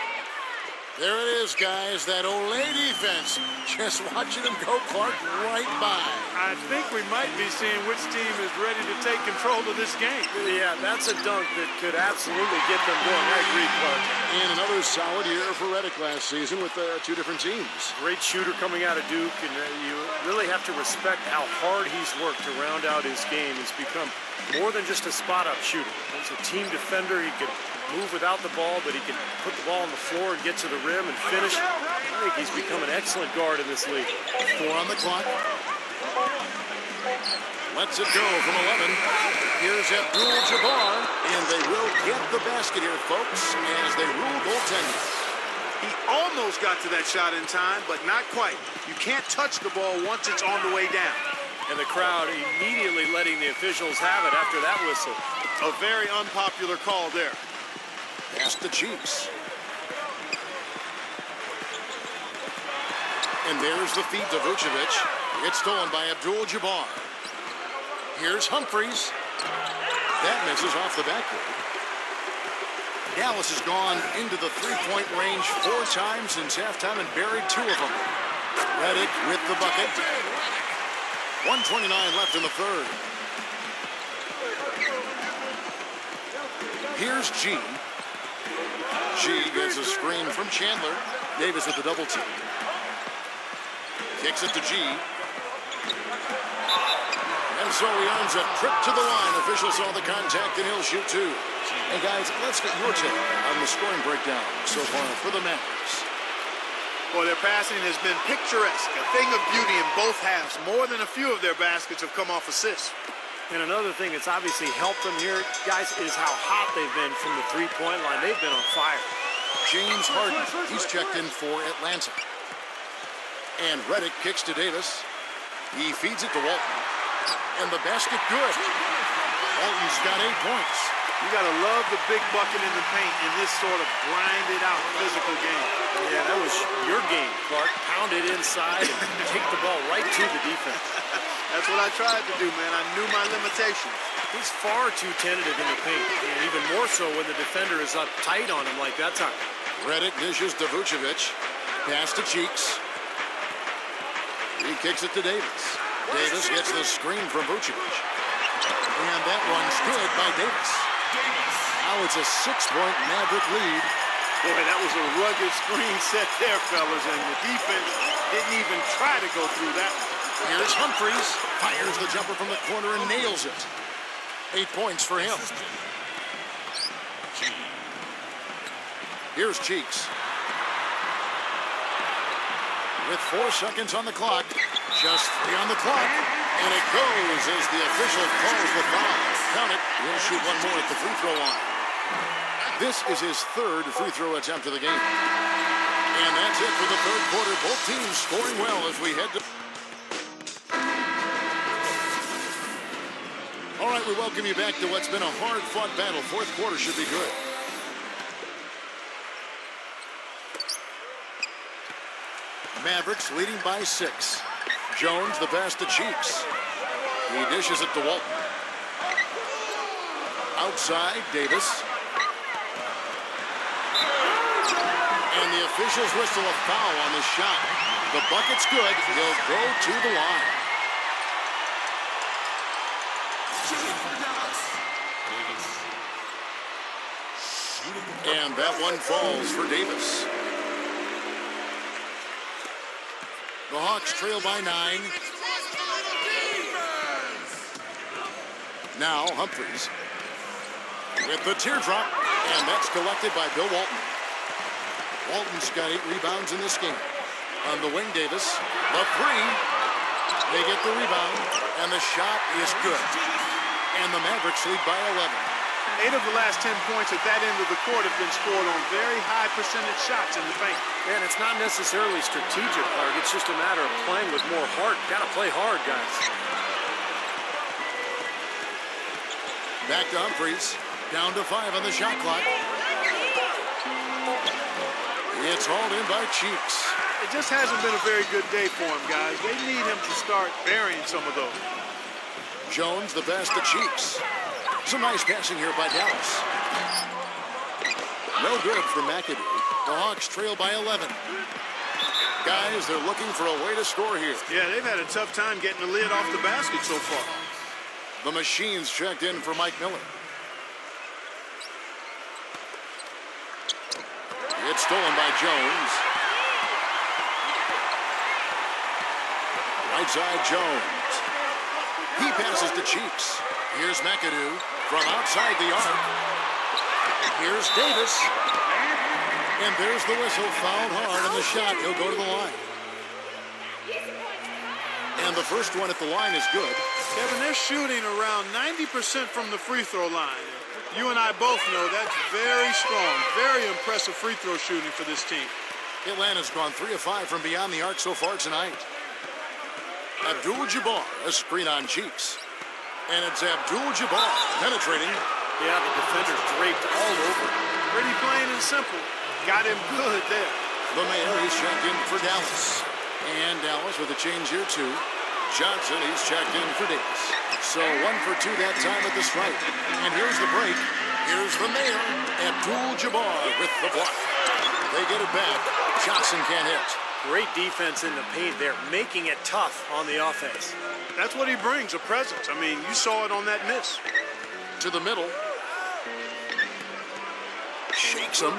There it is, guys. That Olay defense. Just watching him go, Clark, right by. I think we might be seeing which team is ready to take control of this game. Yeah, that's a dunk that could absolutely get them going. I agree, Clark. And another solid year for Redick last season with 2 different teams. Great shooter coming out of Duke, and you really have to respect how hard he's worked to round out his game. He's become more than just a spot-up shooter. He's a team defender. He can move without the ball, but he can put the ball on the floor and get to the rim and finish. I think he's become an excellent guard in this league. 4 on the clock. Lets it go from 11. Here's Abdul-Jabbar, and they will get the basket here, folks, as they rule goaltending. He almost got to that shot in time, but not quite. You can't touch the ball once it's on the way down. And the crowd immediately letting the officials have it after that whistle. A very unpopular call there. Pass the Chiefs. And there's the feed to Vucevic. It's stolen by Abdul-Jabbar. Here's Humphries. That misses off the backboard. Dallas has gone into the three-point range 4 times since halftime and buried 2 of them. Redick with the bucket. 1:29 left in the third. Here's G. G gets a screen from Chandler. Davis with the double team. Kicks it to G. And so he earns a trip to the line. Official saw the contact and he'll shoot 2. Hey guys, let's get your take on the scoring breakdown so far for the Mavericks. Well, their passing has been picturesque, a thing of beauty in both halves. More than a few of their baskets have come off assists. And another thing that's obviously helped them here, guys, is how hot they've been from the three-point line. They've been on fire. James Harden, he's checked in for Atlanta. And Redick kicks to Davis. He feeds it to Walton. And the basket good. Walton's got 8 points. You got to love the big bucket in the paint in this sort of grinded-out physical game. Yeah, that was your game, Clark. Pound it inside and take the ball right to the defense. That's what I tried to do, man. I knew my limitations. He's far too tentative in the paint, and even more so when the defender is up tight on him like that time. Redick dishes to Vucevic. Pass to Cheeks. He kicks it to Davis. Davis gets the screen from Vucevic. And that one's good by Davis. Now it's a 6-point Maverick lead. Boy, that was a rugged screen set there, fellas, and the defense didn't even try to go through that. Here's Humphries. Fires the jumper from the corner and nails it. 8 points for him. Here's Cheeks. With 4 seconds on the clock. Just 3 on the clock. And it goes as the official calls the foul. Count it. He'll shoot 1 more at the free throw line. This is his 3rd free throw attempt of the game. And that's it for the 3rd quarter. Both teams scoring well as we head to... All right, right, we welcome you back to what's been a hard-fought battle. Fourth quarter should be good. Mavericks leading by 6. Jones, the pass to Cheeks. He dishes it to Walton. Outside, Davis. And the officials whistle a foul on the shot. The bucket's good. He'll go to the line. And that one falls for Davis. The Hawks trail by 9. Now Humphries with the teardrop, and that's collected by Bill Walton. Walton's got 8 rebounds in this game. On the wing, Davis, the 3. They get the rebound, and the shot is good. And the Mavericks lead by 11. 8 of the last 10 points at that end of the court have been scored on very high percentage shots in the paint. And it's not necessarily strategic, Clark. It's just a matter of playing with more heart. Got to play hard, guys. Back to Humphries. Down to 5 on the shot clock. It's hauled in by Cheeks. It just hasn't been a very good day for him, guys. They need him to start burying some of those. Jones, the pass to Cheeks. Some nice passing here by Dallas. No good for McAdoo. The Hawks trail by 11. Guys, they're looking for a way to score here. Yeah, they've had a tough time getting the lid off the basket so far. The Machines checked in for Mike Miller. It's stolen by Jones. Right side, Jones. He passes to Cheeks. Here's McAdoo from outside the arc. Here's Davis. And there's the whistle, fouled hard on the shot. He'll go to the line. And the first one at the line is good. Kevin, they're shooting around 90% from the free throw line. You and I both know that's very strong, very impressive free throw shooting for this team. Atlanta's gone 3 of 5 from beyond the arc so far tonight. Abdul-Jabbar, a screen on Cheeks. And it's Abdul-Jabbar penetrating. Yeah, the defender's draped all over. Pretty plain and simple. Got him good there. The Mayor, he's checked in for Dallas. And Dallas with a change here too. Johnson, he's checked in for Davis. So 1 for 2 that time at the stripe. And here's the break. Here's the Mayor. Abdul-Jabbar with the block. They get it back. Johnson can't hit. Great defense in the paint there, making it tough on the offense. That's what he brings, a presence. I mean, you saw it on that miss. To the middle. Shakes him.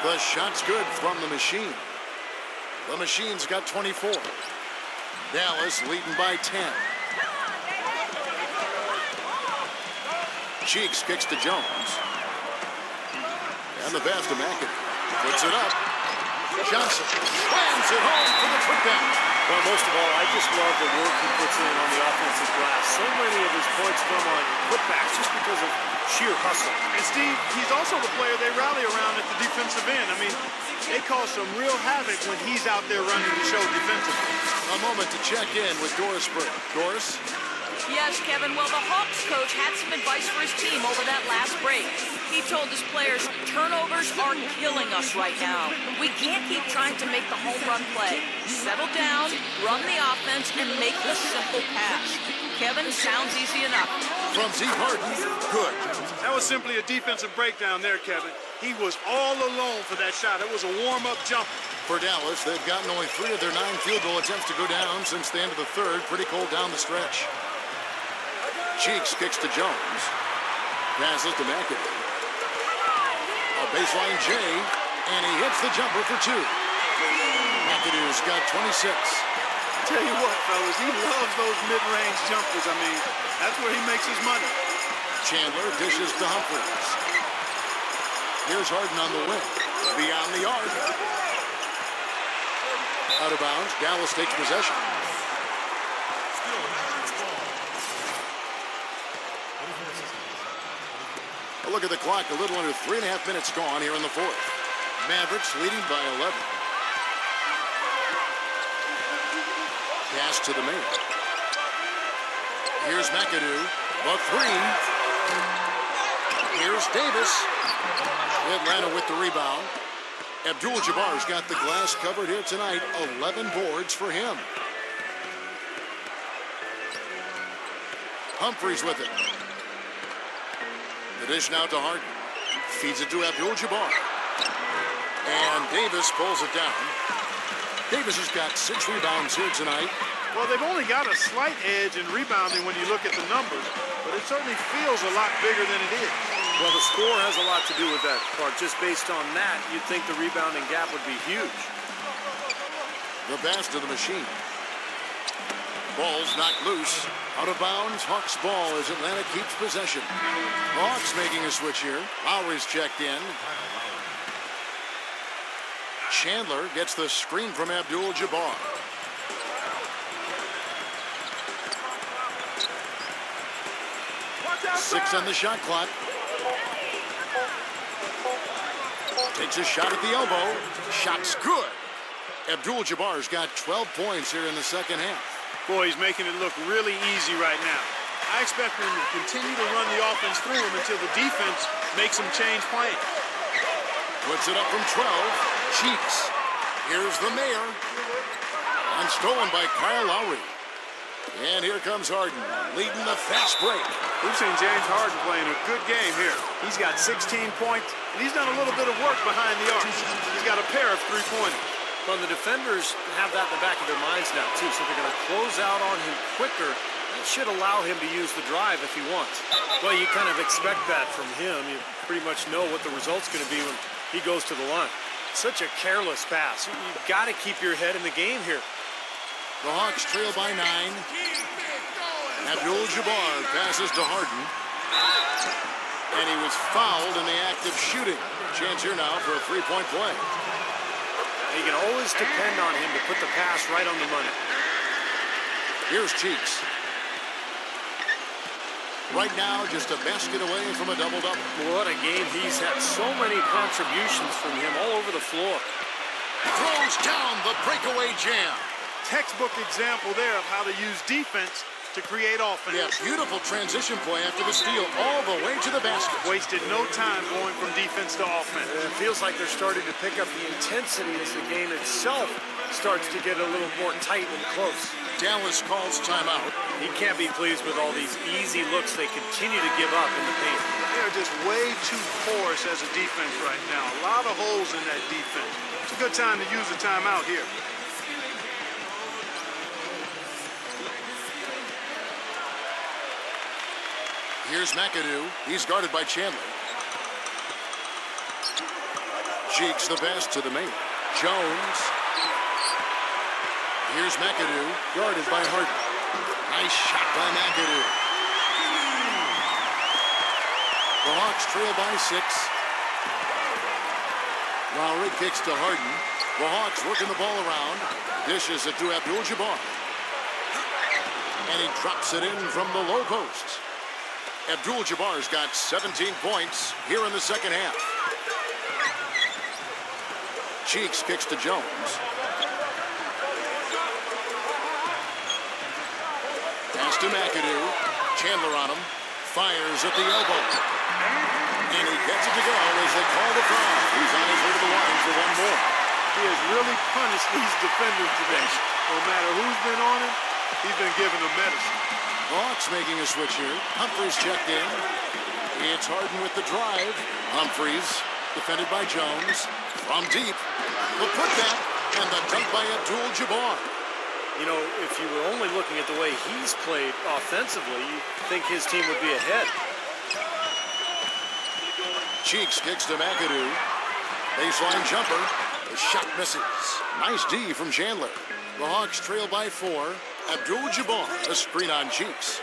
The shot's good from the Machine. The Machine's got 24. Dallas leading by 10. Cheeks kicks to Jones. And the pass to McAdoo. Puts it up. Johnson slams it home for the putback. Well, most of all, I just love the work he puts in on the offensive glass. So many of his points come on putbacks just because of sheer hustle. And Steve, he's also the player they rally around at the defensive end. I mean, they cause some real havoc when he's out there running the show defensively. A moment to check in with Doris Burke. Doris? Yes, Kevin. Well, the Hawks coach had some advice for his team over that last break. He told his players, turnovers are killing us right now. We can't keep trying to make the home run play. Settle down, run the offense, and make the simple pass. Kevin, sounds easy enough. From Z. Harden, good. That was simply a defensive breakdown there, Kevin. He was all alone for that shot. It was a warm-up jumper. For Dallas, they've gotten only 3 of their 9 field goal attempts to go down since the end of the third. Pretty cold down the stretch. Cheeks kicks to Jones. Passes to McAdoo. A baseline J, and he hits the jumper for 2. McAdoo's got 26. Tell you what, fellas, he loves those mid-range jumpers. I mean, that's where he makes his money. Chandler dishes to Humphries. Here's Harden on the wing. Beyond the arc. Out of bounds. Dallas takes possession. A look at the clock. A little under 3.5 minutes gone here in the fourth. Mavericks leading by 11. Pass to the Mayor. Here's McAdoo. The three. Here's Davis. Atlanta with the rebound. Abdul-Jabbar's got the glass covered here tonight. 11 boards for him. Humphries with it. The dish now to Harden. Feeds it to Abdul-Jabbar. And Davis pulls it down. Davis has got 6 rebounds here tonight. Well, they've only got a slight edge in rebounding when you look at the numbers, but it certainly feels a lot bigger than it is. Well, the score has a lot to do with that part. Just based on that, you'd think the rebounding gap would be huge. The pass to the machine. Ball's knocked loose. Out of bounds. Hawks ball as Atlanta keeps possession. The Hawks making a switch here. Lowry's checked in. Chandler gets the screen from Abdul-Jabbar. Six on the shot clock. Takes a shot at the elbow. Shot's good. Abdul-Jabbar's got 12 points here in the second half. Boy, he's making it look really easy right now. I expect him to continue to run the offense through him until the defense makes him change plans. Puts it up from 12. Cheeks. Here's the mayor. And stolen by Kyle Lowry. And here comes Harden, leading the fast break. We've seen James Harden playing a good game here. He's got 16 points, and he's done a little bit of work behind the arc. He's got a pair of three-pointers. Well, the defenders have that in the back of their minds now, too, so they're going to close out on him quicker. That should allow him to use the drive if he wants. Well, you kind of expect that from him. You pretty much know what the result's going to be when he goes to the line. Such a careless pass. You've got to keep your head in the game here. The Hawks trail by 9. Abdul-Jabbar passes to Harden. And he was fouled in the act of shooting. Chance here now for a three-point play. You can always depend on him to put the pass right on the money. Here's Cheeks. Right now, just a basket away from a double-double. What a game he's had. So many contributions from him all over the floor. Throws down the breakaway jam. Textbook example there of how to use defense to create offense. Yeah, beautiful transition play after the steal all the way to the basket. Wasted no time going from defense to offense. It feels like they're starting to pick up the intensity as the game itself starts to get a little more tight and close. Dallas calls timeout. He can't be pleased with all these easy looks they continue to give up in the paint. They're just way too porous as a defense right now. A lot of holes in that defense. It's a good time to use a timeout here. Here's McAdoo. He's guarded by Chandler. Cheeks the pass to the main. Jones. Here's McAdoo, guarded by Harden. Nice shot by McAdoo. The Hawks trail by 6. Lowry kicks to Harden. The Hawks working the ball around. Dishes it to Abdul-Jabbar. And he drops it in from the low post. Abdul-Jabbar's got 17 points here in the second half. Cheeks kicks to Jones. Pass to McAdoo. Chandler on him. Fires at the elbow. And he gets it to go as they call the foul. He's on his way to the line for one more. He has really punished these defenders today. No matter who's been on him, he's been giving them medicine. Hawks making a switch here. Humphries checked in. It's Harden with the drive. Humphries defended by Jones. From deep. The putback and the dunk by Abdul-Jabbar. You know, if you were only looking at the way he's played offensively, you'd think his team would be ahead. Cheeks kicks to McAdoo. Baseline jumper. The shot misses. Nice D from Chandler. The Hawks trail by 4. Abdul-Jabbar, a screen on Cheeks.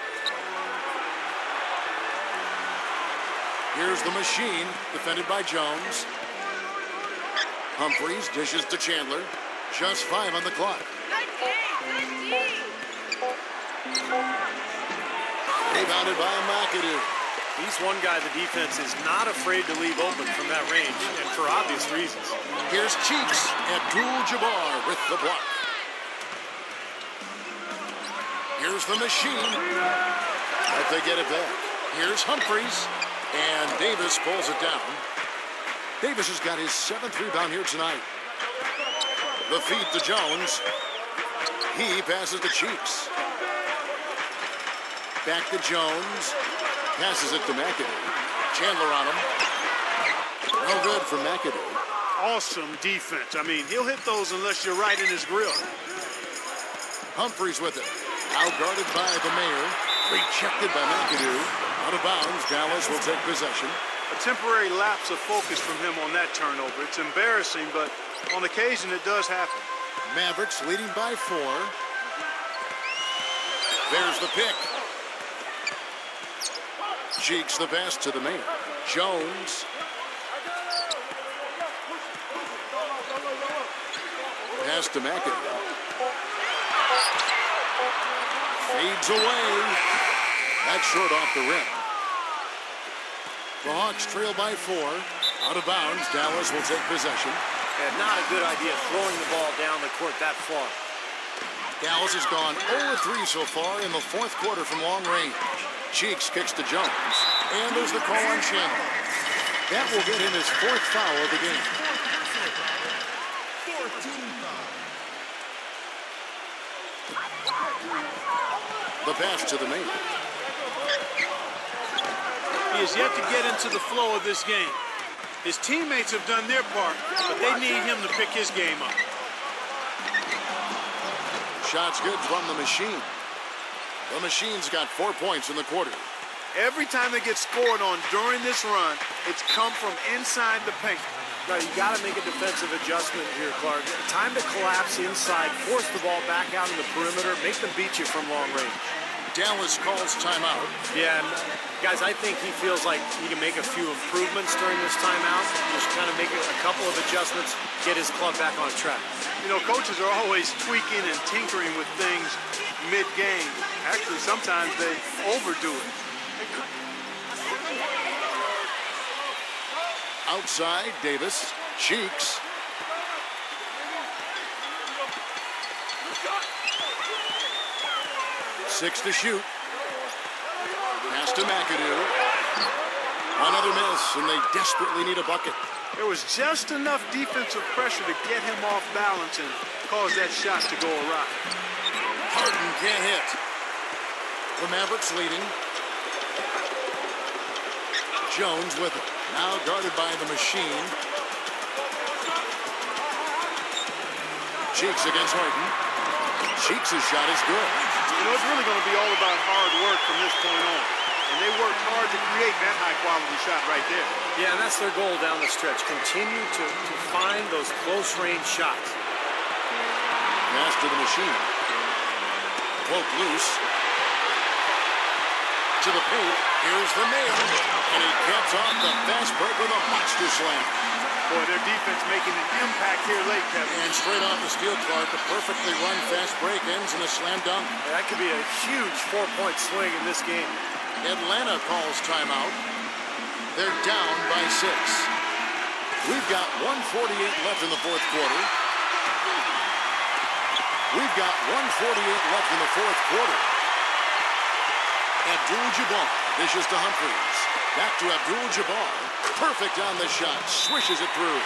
Here's the machine, defended by Jones. Humphries dishes to Chandler. Just 5 on the clock. Rebounded by McAdoo. He's one guy the defense is not afraid to leave open from that range, and for obvious reasons. Here's Cheeks. Abdul-Jabbar with the block. Here's the machine. But they get it back. Here's Humphries. And Davis pulls it down. Davis has got his 7th rebound here tonight. The feed to Jones. He passes to Cheeks. Back to Jones. Passes it to McAdoo. Chandler on him. No good for McAdoo. Awesome defense. I mean, he'll hit those unless you're right in his grill. Humphries with it. Out guarded by the Mayor. Rejected by McAdoo. Out of bounds. Dallas will take possession. A temporary lapse of focus from him on that turnover. It's embarrassing, but on occasion it does happen. Mavericks leading by 4. There's the pick. Cheeks the pass to the Mayor. Jones. Pass to McAdoo. Fades away. That's short off the rim. The Hawks trail by 4. Out of bounds. Dallas will take possession. And not a good idea throwing the ball down the court that far. Dallas has gone 0-3 so far in the 4th quarter from long range. Cheeks kicks to Jones. And there's the call on Chandler. That will get him his 4th foul of the game. The pass to the Mayor. He has yet to get into the flow of this game. His teammates have done their part, but they need him to pick his game up. Shots good from the Machine. The Machine's got 4 points in the quarter. Every time they get scored on during this run, it's come from inside the paint. Now, you got to make a defensive adjustment here, Clark. Time to collapse inside, force the ball back out in the perimeter, make them beat you from long range. Dallas calls timeout. Yeah, and guys, I think he feels like he can make a few improvements during this timeout. Just kind of make a couple of adjustments, get his club back on track. You know, coaches are always tweaking and tinkering with things mid-game. Actually, sometimes they overdo it. Outside, Davis. Cheeks. Six to shoot. Pass to McAdoo. Another miss, and they desperately need a bucket. There was just enough defensive pressure to get him off balance and cause that shot to go awry. Harden can't hit. The Mavericks leading. Jones with it. Now guarded by the Machine. Cheeks against Harden. Cheeks' shot is good. You know, it's really going to be all about hard work from this point on. And they worked hard to create that high-quality shot right there. Yeah, and that's their goal down the stretch. Continue to find those close-range shots. Pass to the Machine. Poke loose. To the paint. Here's the Mayor. And he caps off the fast break with a monster slam. Boy, their defense making an impact here late, Kevin. And straight off the steal, Clark, a perfectly run fast break ends in a slam dunk. That could be a huge 4-point swing in this game. Atlanta calls timeout. They're down by 6. We've got 1:48 left in the 4th quarter. We've got 1:48 left in the 4th quarter. Abdul-Jabbar dishes to Humphries. Back to Abdul-Jabbar. Perfect on the shot. Swishes it through.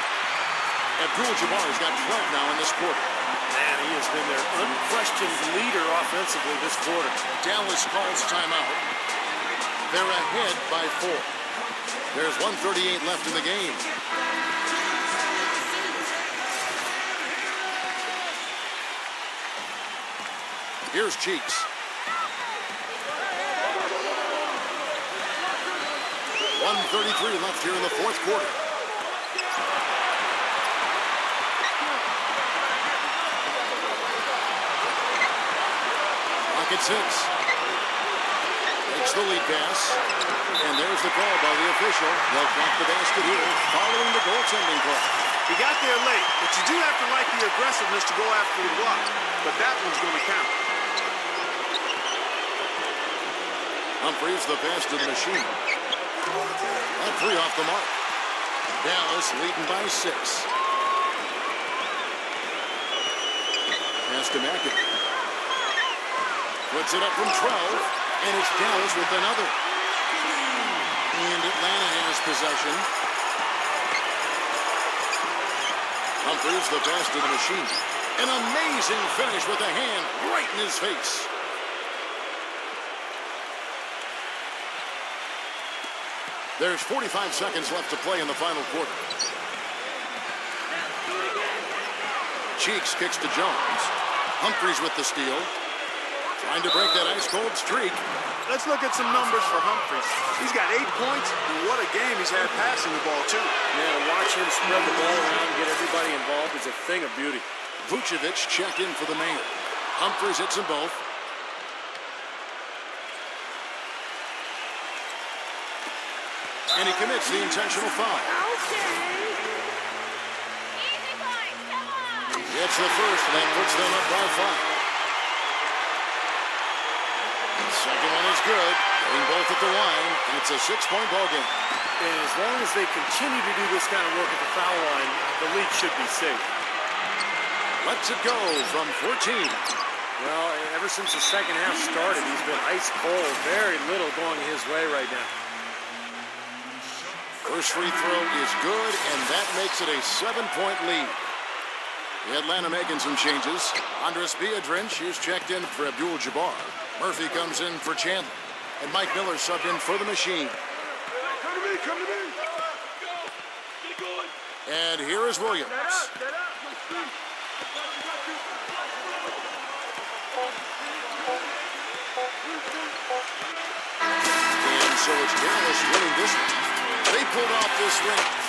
Abdul-Jabbar's got 12 now in this quarter. Man, he has been their unquestioned leader offensively this quarter. Dallas calls timeout. They're ahead by 4. There's 1:38 left in the game. Here's Cheeks. .133 left here in the 4th quarter. Pocket 6. Takes the lead pass. And there's the call by the official. They'll clock the basket here following the goaltending call. He got there late, but you do have to like the aggressiveness to go after the block. But that one's going to count. Humphries the pass to the Machine. And 3 off the mark. Dallas leading by 6. Pass to McAdoo. Puts it up from 12. And it's Dallas with another. And Atlanta has possession. Humphries the pass to the machine. An amazing finish with a hand right in his face. There's 45 seconds left to play in the final quarter. Cheeks kicks to Jones. Humphries with the steal. Trying to break that ice-cold streak. Let's look at some numbers for Humphries. He's got 8 points, and what a game he's had passing the ball, too. Yeah, to watch him spread the ball around, get everybody involved is a thing of beauty. Vucevic checked in for the man. Humphries hits them both. And he commits the intentional foul. It's the first, and that puts them up by 5. Second one is good. Getting both at the line, and it's a 6-point ball game. And as long as they continue to do this kind of work at the foul line, the league should be safe. Lets it go from 14. Well, ever since the second half started, he's been ice cold. Very little going his way right now. First free throw is good, and that makes it a 7-point lead. The Atlanta making some changes. Andres Biedrins is checked in for Abdul-Jabbar. Murphy comes in for Chandler. And Mike Miller subbed in for the machine. Come to me, come to me. And here is Williams. And so it's Dallas winning this one. They pulled off this win.